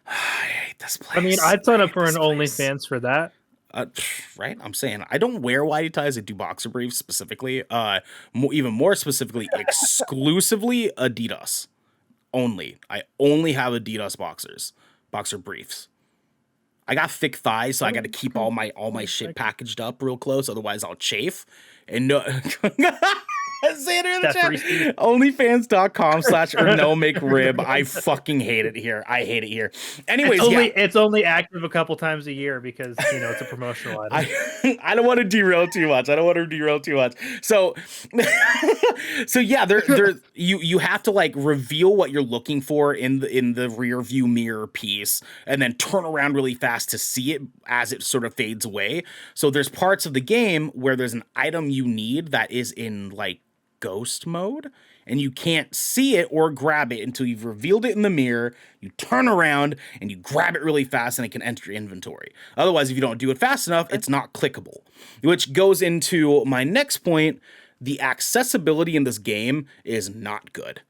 I hate this place. I mean, I'd sign up for an OnlyFans for that. Right? I'm saying I don't wear whitey ties. I do boxer briefs specifically. Even more specifically, exclusively Adidas only. I only have Adidas boxer briefs. I got thick thighs, so I got to keep all my shit packaged up real close, otherwise I'll chafe. And no, Xander in the chat. Onlyfans.com/Ernell I fucking hate it here. Anyways, it's only active a couple times a year because it's a promotional item. I don't want to derail too much. So, so yeah, you have to like reveal what you're looking for in the rear view mirror piece, and then turn around really fast to see it as it sort of fades away. So there's parts of the game where there's an item you need that is in like ghost mode, and you can't see it or grab it until you've revealed it in the mirror. You turn around and you grab it really fast, and it can enter your inventory. Otherwise, if you don't do it fast enough, it's not clickable. Which goes into my next point. The accessibility in this game is not good.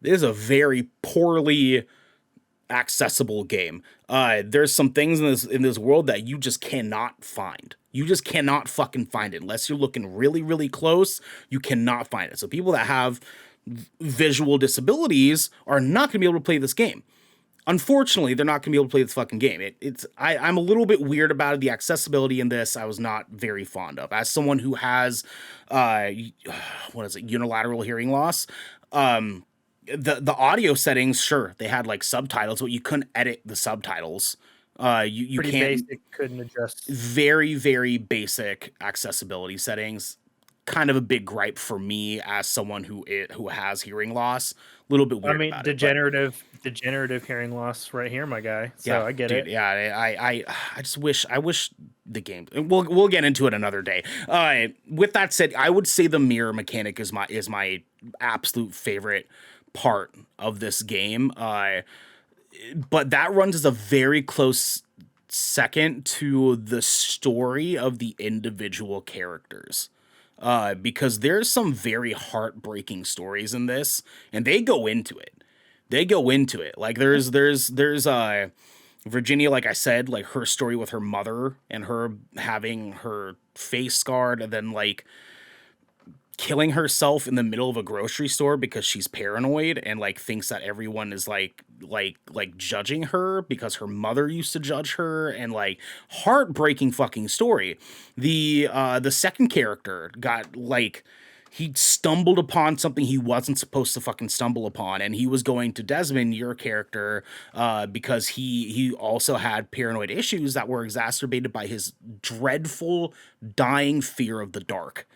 It is a very poorly accessible game. There's some things in this world that you just cannot find. You just cannot fucking find it unless you're looking really, really close. You cannot find it. So people that have visual disabilities are not going to be able to play this game. Unfortunately, they're not going to be able to play this fucking game. I'm a little bit weird about it. The accessibility in this, I was not very fond of. As someone who has, unilateral hearing loss, the audio settings, sure, they had like subtitles, but you couldn't edit the subtitles. You Pretty can't. Basic, couldn't adjust. Very, very basic accessibility settings. Kind of a big gripe for me as someone who has hearing loss. A little bit weird. About degenerative hearing loss right here, my guy. So yeah, I get it. Yeah, I just wish the game. We'll get into it another day. With that said, I would say the mirror mechanic is my absolute favorite part of this game. But that runs as a very close second to the story of the individual characters. Because there's some very heartbreaking stories in this, and they go into it. Like there's Virginia, like I said, like her story with her mother and her having her face scarred, and then like killing herself in the middle of a grocery store because she's paranoid and like thinks that everyone is like judging her because her mother used to judge her, and like heartbreaking fucking story. The second character got like he stumbled upon something he wasn't supposed to fucking stumble upon, and he was going to Desmond, your character, because he also had paranoid issues that were exacerbated by his dreadful dying fear of the dark.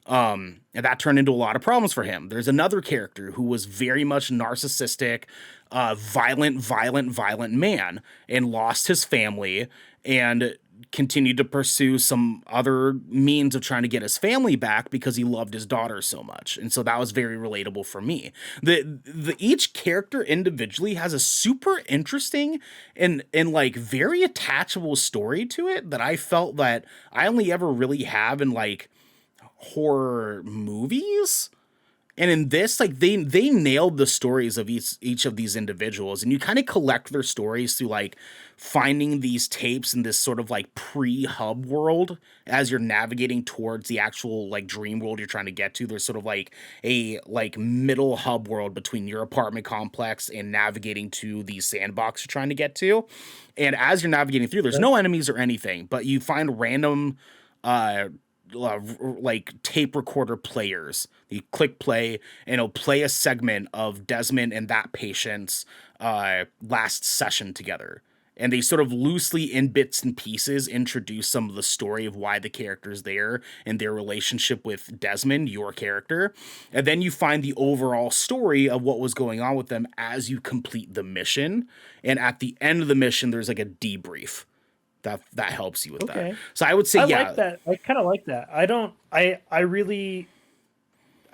And that turned into a lot of problems for him. There's another character who was very much narcissistic, violent man, and lost his family and continued to pursue some other means of trying to get his family back because he loved his daughter so much. And so that was very relatable for me. The each character individually has a super interesting and like very attachable story to it that I felt that I only ever really have in like horror movies. And in this, like they nailed the stories of each of these individuals, and you kind of collect their stories through like finding these tapes in this sort of like pre-hub world as you're navigating towards the actual like dream world you're trying to get to. There's sort of like a like middle hub world between your apartment complex and navigating to the sandbox you're trying to get to. And as you're navigating through, there's no enemies or anything, but you find random like tape recorder players. You click play and it'll play a segment of Desmond and that patient's last session together. And they sort of loosely, in bits and pieces, introduce some of the story of why the character's there and their relationship with Desmond, your character. And then you find the overall story of what was going on with them as you complete the mission. And at the end of the mission, there's like a debrief that helps you with that. So I would say, I like that. I kind of like that. I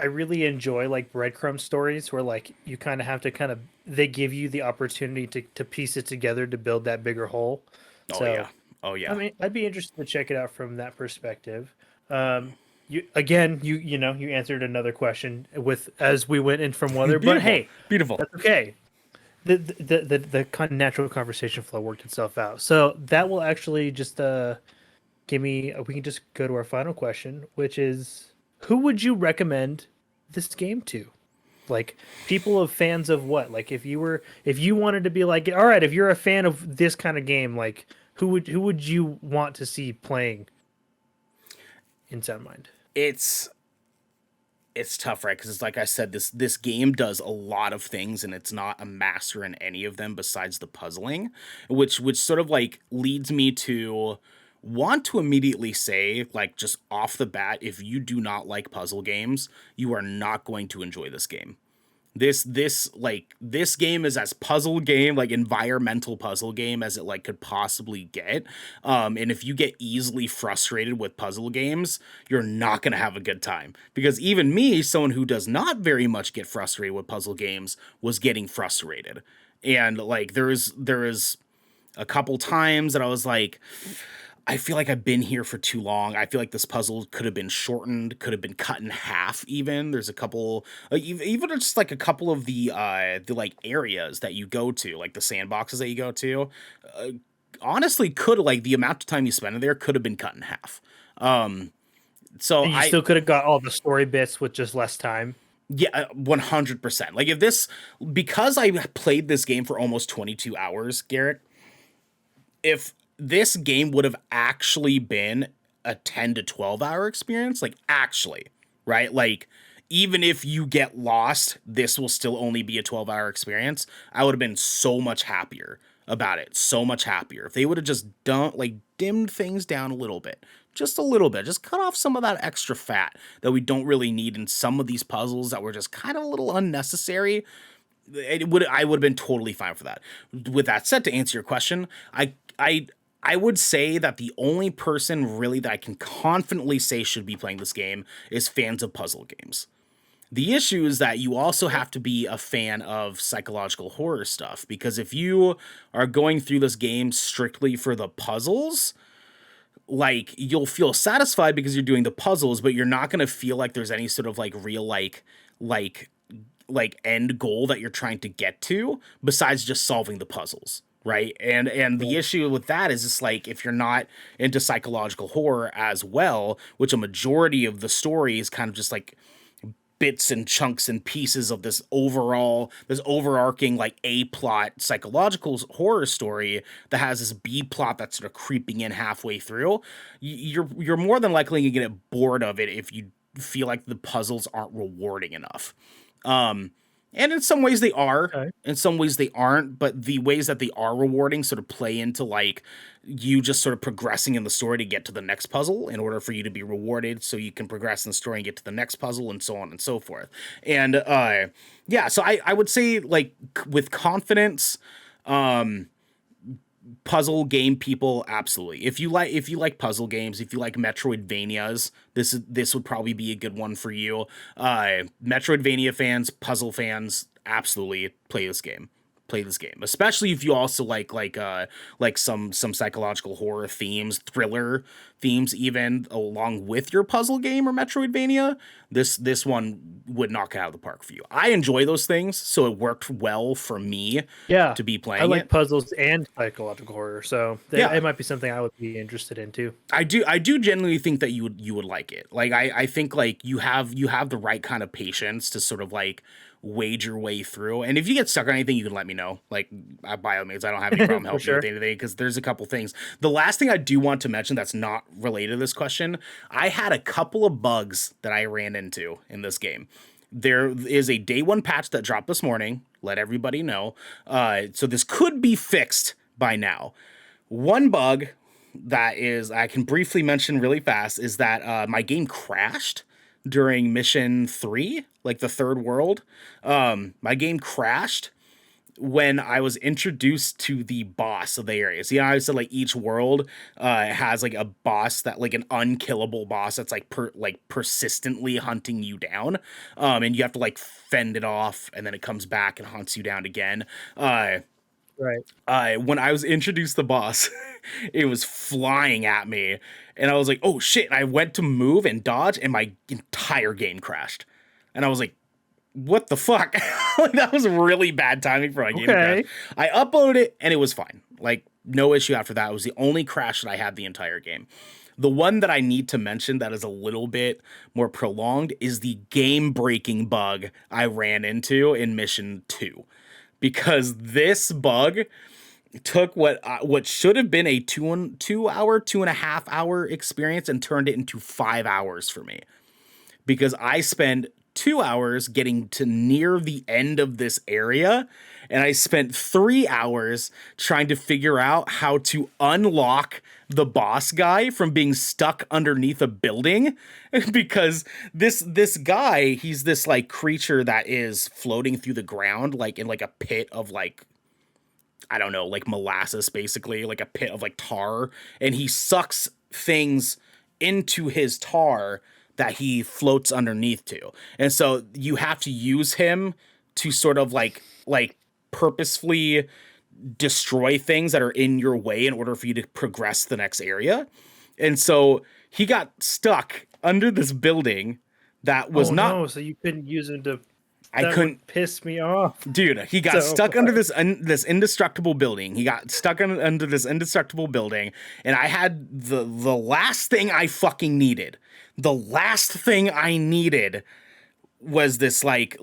really enjoy like breadcrumb stories where like you kind of have to they give you the opportunity to piece it together to build that bigger whole. Oh yeah. I mean, I'd be interested to check it out from that perspective. You answered another question with as we went in from weather, but hey, beautiful. That's okay. The kind of natural conversation flow worked itself out. So that will actually just we can just go to our final question, which is, who would you recommend this game to? Like, people of fans of what? Like, if you wanted to be like, all right, if you're a fan of this kind of game, like, who would you want to see playing in Sound Mind? It's tough, right? Because it's like I said, this game does a lot of things, and it's not a master in any of them besides the puzzling, which sort of like leads me to want to immediately say, like, just off the bat, if you do not like puzzle games, you are not going to enjoy this game. This game is as puzzle game, like environmental puzzle game, as it like could possibly get. And if you get easily frustrated with puzzle games, you're not gonna have a good time. Because even me, someone who does not very much get frustrated with puzzle games, was getting frustrated. And like there is a couple times that I was like, I feel like I've been here for too long. I feel like this puzzle could have been shortened, could have been cut in half even. There's a couple, like, even just like a couple of the like areas that you go to, like the sandboxes that you go to, honestly could, like, the amount of time you spend in there could have been cut in half. So and you still could have got all the story bits with just less time. Yeah, 100%. Like, because I played this game for almost 22 hours, Garrick, if this game would have actually been a 10 to 12 hour experience, like, actually, right? Like, even if you get lost, this will still only be a 12-hour experience. I would have been so much happier about it. So much happier. If they would have just dimmed things down a little bit. Just a little bit. Just cut off some of that extra fat that we don't really need in some of these puzzles that were just kind of a little unnecessary. I would have been totally fine for that. With that said, to answer your question, I would say that the only person really that I can confidently say should be playing this game is fans of puzzle games. The issue is that you also have to be a fan of psychological horror stuff, because if you are going through this game strictly for the puzzles, like, you'll feel satisfied because you're doing the puzzles, but you're not going to feel like there's any sort of like real like end goal that you're trying to get to besides just solving the puzzles. Right. And the issue with that is just like, if you're not into psychological horror as well, which a majority of the story is kind of just like bits and chunks and pieces of this overarching like A plot psychological horror story that has this B plot that's sort of creeping in halfway through, you're more than likely gonna get bored of it if you feel like the puzzles aren't rewarding enough. And in some ways they are, Okay. in some ways they aren't, but the ways that they are rewarding sort of play into like you just sort of progressing in the story to get to the next puzzle in order for you to be rewarded so you can progress in the story and get to the next puzzle and so on and so forth. And yeah, so I would say like with confidence, puzzle game people, absolutely. If you like puzzle games, if you like Metroidvanias, this would probably be a good one for you. Metroidvania fans, puzzle fans, absolutely play this game. Play this game, especially if you also like some psychological horror themes, thriller themes, even along with your puzzle game or Metroidvania. This one would knock it out of the park for you. I enjoy those things, so it worked well for me Yeah, to be playing I like it. puzzles and psychological horror, so Yeah. it might be something I would be interested in too. I do genuinely think that you would like it. Like I think like you have the right kind of patience to sort of like wade your way through. And if you get stuck on anything, you can let me know. Like by all means, I don't have any problem helping sure. you with anything because there's a couple things. The last thing I do want to mention that's not related to this question, I had a couple of bugs that I ran into in this game. There is a day one patch that dropped this morning. Let everybody know. So this could be fixed by now. One bug that is I can briefly mention really fast is that my game crashed during mission 3, like the third world. My game crashed when I was introduced to the boss of the area. So, I said like each world has like a boss that like an unkillable boss that's like persistently hunting you down. And you have to like fend it off, and then it comes back and hunts you down again. Right. When I was introduced to the boss, it was flying at me, and I was like, "Oh shit!" And I went to move and dodge, and my entire game crashed. And I was like, "What the fuck?" Like, that was really bad timing for my game to crash. I uploaded it, and it was fine. Like, no issue after that. It was the only crash that I had the entire game. The one that I need to mention that is a little bit more prolonged is the game-breaking bug I ran into in Mission 2. Because this bug took what should have been a 2.5 hour experience and turned it into 5 hours for me. Because I spent 2 hours getting to near the end of this area, and I spent 3 hours trying to figure out how to unlock the boss guy from being stuck underneath a building. Because this guy, he's this like creature that is floating through the ground, like in like a pit of like, I don't know, like molasses, basically, like a pit of like tar, and he sucks things into his tar that he floats underneath to. And so you have to use him to sort of like purposefully destroy things that are in your way in order for you to progress the next area. And so he got stuck under this building that was no, so you couldn't use him to I couldn't piss me off. Dude, he got stuck under this indestructible building. He got stuck under this indestructible building, and I had the last thing I fucking needed. The last thing I needed was this fucking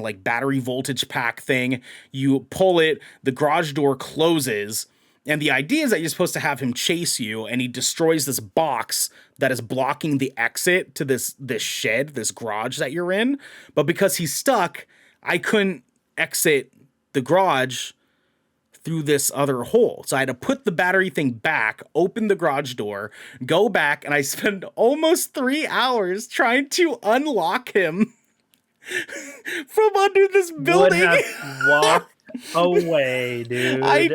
like battery voltage pack thing. You pull it, the garage door closes, and the idea is that you're supposed to have him chase you, and he destroys this box that is blocking the exit to this shed, this garage that you're in. But because he's stuck, I couldn't exit the garage through this other hole. So I had to put the battery thing back, open the garage door, go back, and I spent almost 3 hours trying to unlock him from under this building. Would have walked away, dude. I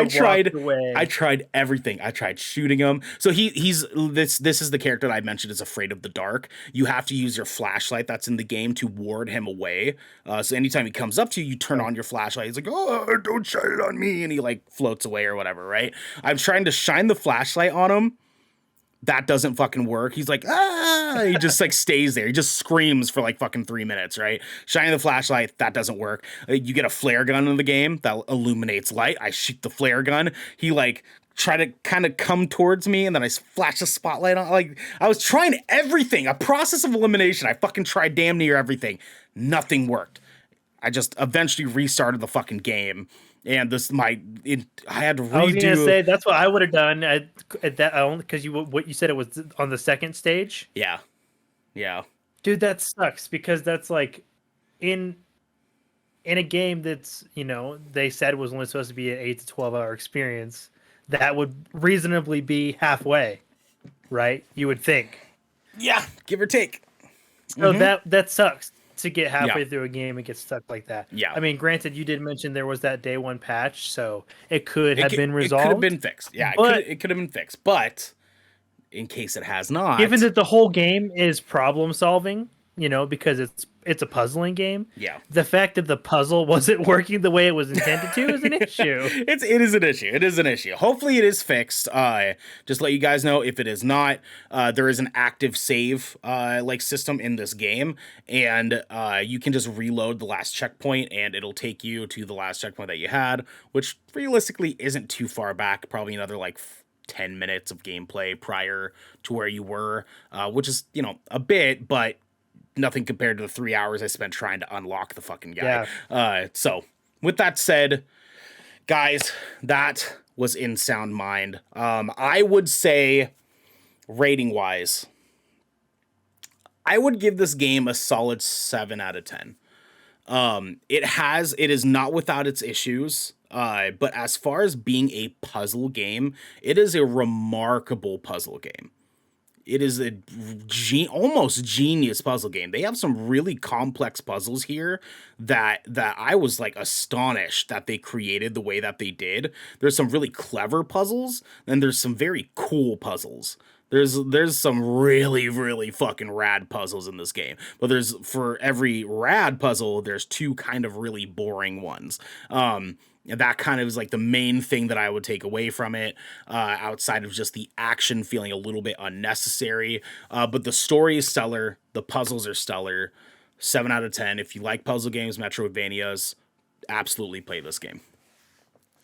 tried everything. I tried shooting him. So he's this is the character that I mentioned is afraid of the dark. You have to use your flashlight that's in the game to ward him away. So anytime he comes up to you, you turn on your flashlight. He's like, "Oh, don't shine it on me," and he like floats away or whatever, right? I'm trying to shine the flashlight on him. That doesn't fucking work. He's like, "Ah!" He just like stays there. He just screams for like fucking 3 minutes, right? Shining the flashlight, that doesn't work. You get a flare gun in the game that illuminates light. I shoot the flare gun. He like try to kind of come towards me, and then I flash the spotlight on. Like, I was trying everything. A process of elimination. I fucking tried damn near everything. Nothing worked. I just eventually restarted the fucking game. And I had to redo. I was gonna say that's what I would have done at that only because what you said it was on the second stage. Yeah. Yeah. Dude, that sucks because that's like in a game that's, they said was only supposed to be an 8 to 12 hour experience, that would reasonably be halfway, right? You would think. Yeah, give or take. So that sucks to get halfway Yeah. through a game and get stuck like that. Yeah. I mean, granted, you did mention there was that day one patch, so it could have been resolved. It could have been fixed. Yeah, it could have been fixed. But in case it has not, given that the whole game is problem solving, because it's a puzzling game. Yeah. The fact that the puzzle wasn't working the way it was intended to is an issue. It is an issue. It is an issue. Hopefully it is fixed. Just let you guys know if it is not, there is an active save system in this game, and you can just reload the last checkpoint and it'll take you to the last checkpoint that you had, which realistically isn't too far back, probably another 10 minutes of gameplay prior to where you were, which is, a bit, but nothing compared to the 3 hours I spent trying to unlock the fucking guy. Yeah. So with that said, guys, that was In Sound Mind. I would say rating wise, I would give this game a solid 7 out of 10. It is not without its issues. But as far as being a puzzle game, it is a remarkable puzzle game. It is a almost genius puzzle game. They have some really complex puzzles here that I was astonished that they created the way that they did. There's some really clever puzzles, and there's some very cool puzzles. There's some really, really fucking rad puzzles in this game. But for every rad puzzle, there's 2 kind of really boring ones. That kind of is the main thing that I would take away from it, outside of just the action feeling a little bit unnecessary. But the story is stellar. The puzzles are stellar. 7 out of 10. If you like puzzle games, Metroidvanias, absolutely play this game.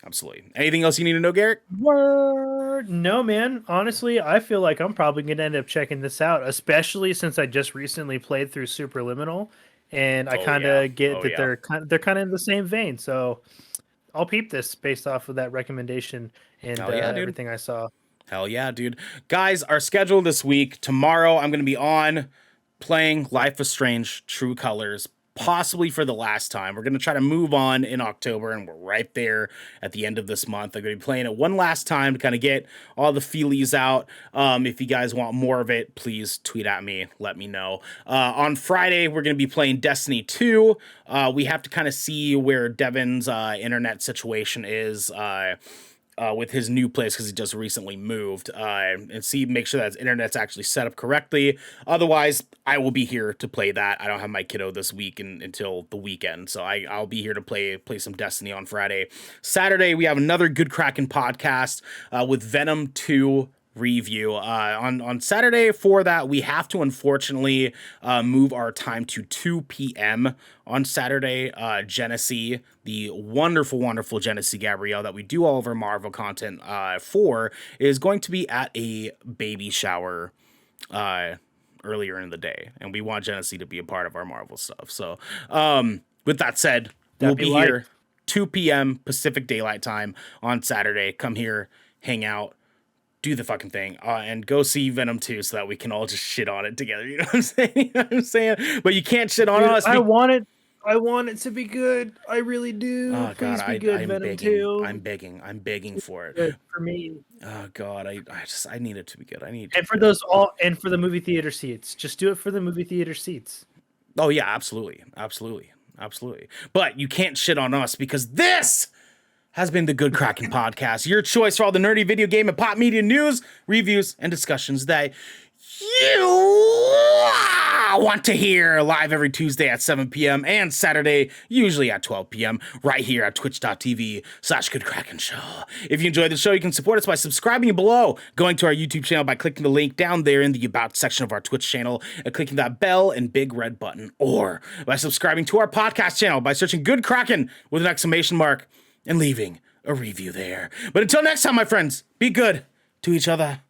Absolutely. Anything else you need to know, Garrick? Word. No, man. Honestly, I feel like I'm probably going to end up checking this out, especially since I just recently played through Superliminal, and I kind of get that they're kind of in the same vein. So I'll peep this based off of that recommendation and everything I saw. Hell yeah, dude. Guys, our schedule this week, tomorrow I'm going to be on playing Life is Strange True Colors, possibly for the last time. We're going to try to move on in October, and we're right there at the end of this month. I'm going to be playing it one last time to kind of get all the feelies out. If you guys want more of it, please tweet at me. Let me know. On Friday, we're going to be playing Destiny 2. We have to kind of see where Devin's internet situation is with his new place, because he just recently moved, and make sure that his internet's actually set up correctly. Otherwise, I will be here to play that. I don't have my kiddo this week until the weekend, so I'll be here to play some Destiny on Friday. Saturday, we have another Good Kraken podcast with Venom 2 review. On Saturday for that, we have to unfortunately move our time to 2 p.m. on Saturday. Genesee, the wonderful Genesee Gabrielle that we do all of our Marvel content for, is going to be at a baby shower earlier in the day, and we want Genesee to be a part of our Marvel stuff. So with that said, we'll be here 2 p.m. Pacific Daylight Time on Saturday. Come here, hang out, do the fucking thing, and go see Venom 2 so that we can all just shit on it together. You know what I'm saying? You know what I'm saying? But you can't shit on us. I want it to be good. I really do. Oh, Please God, be good, I'm Venom begging. 2. I'm begging for it. Good for me. Oh God, I need it to be good. And for the movie theater seats. Just do it for the movie theater seats. Oh yeah, absolutely. But you can't shit on us, because this has been the Good Kraken Podcast, your choice for all the nerdy video game and pop media news, reviews, and discussions that you want to hear, live every Tuesday at 7 p.m. and Saturday, usually at 12 p.m. right here at twitch.tv/Good Kraken Show. If you enjoyed the show, you can support us by subscribing below, going to our YouTube channel by clicking the link down there in the About section of our Twitch channel and clicking that bell and big red button, or by subscribing to our podcast channel by searching Good Kraken with an exclamation mark and leaving a review there. But until next time, my friends, be good to each other.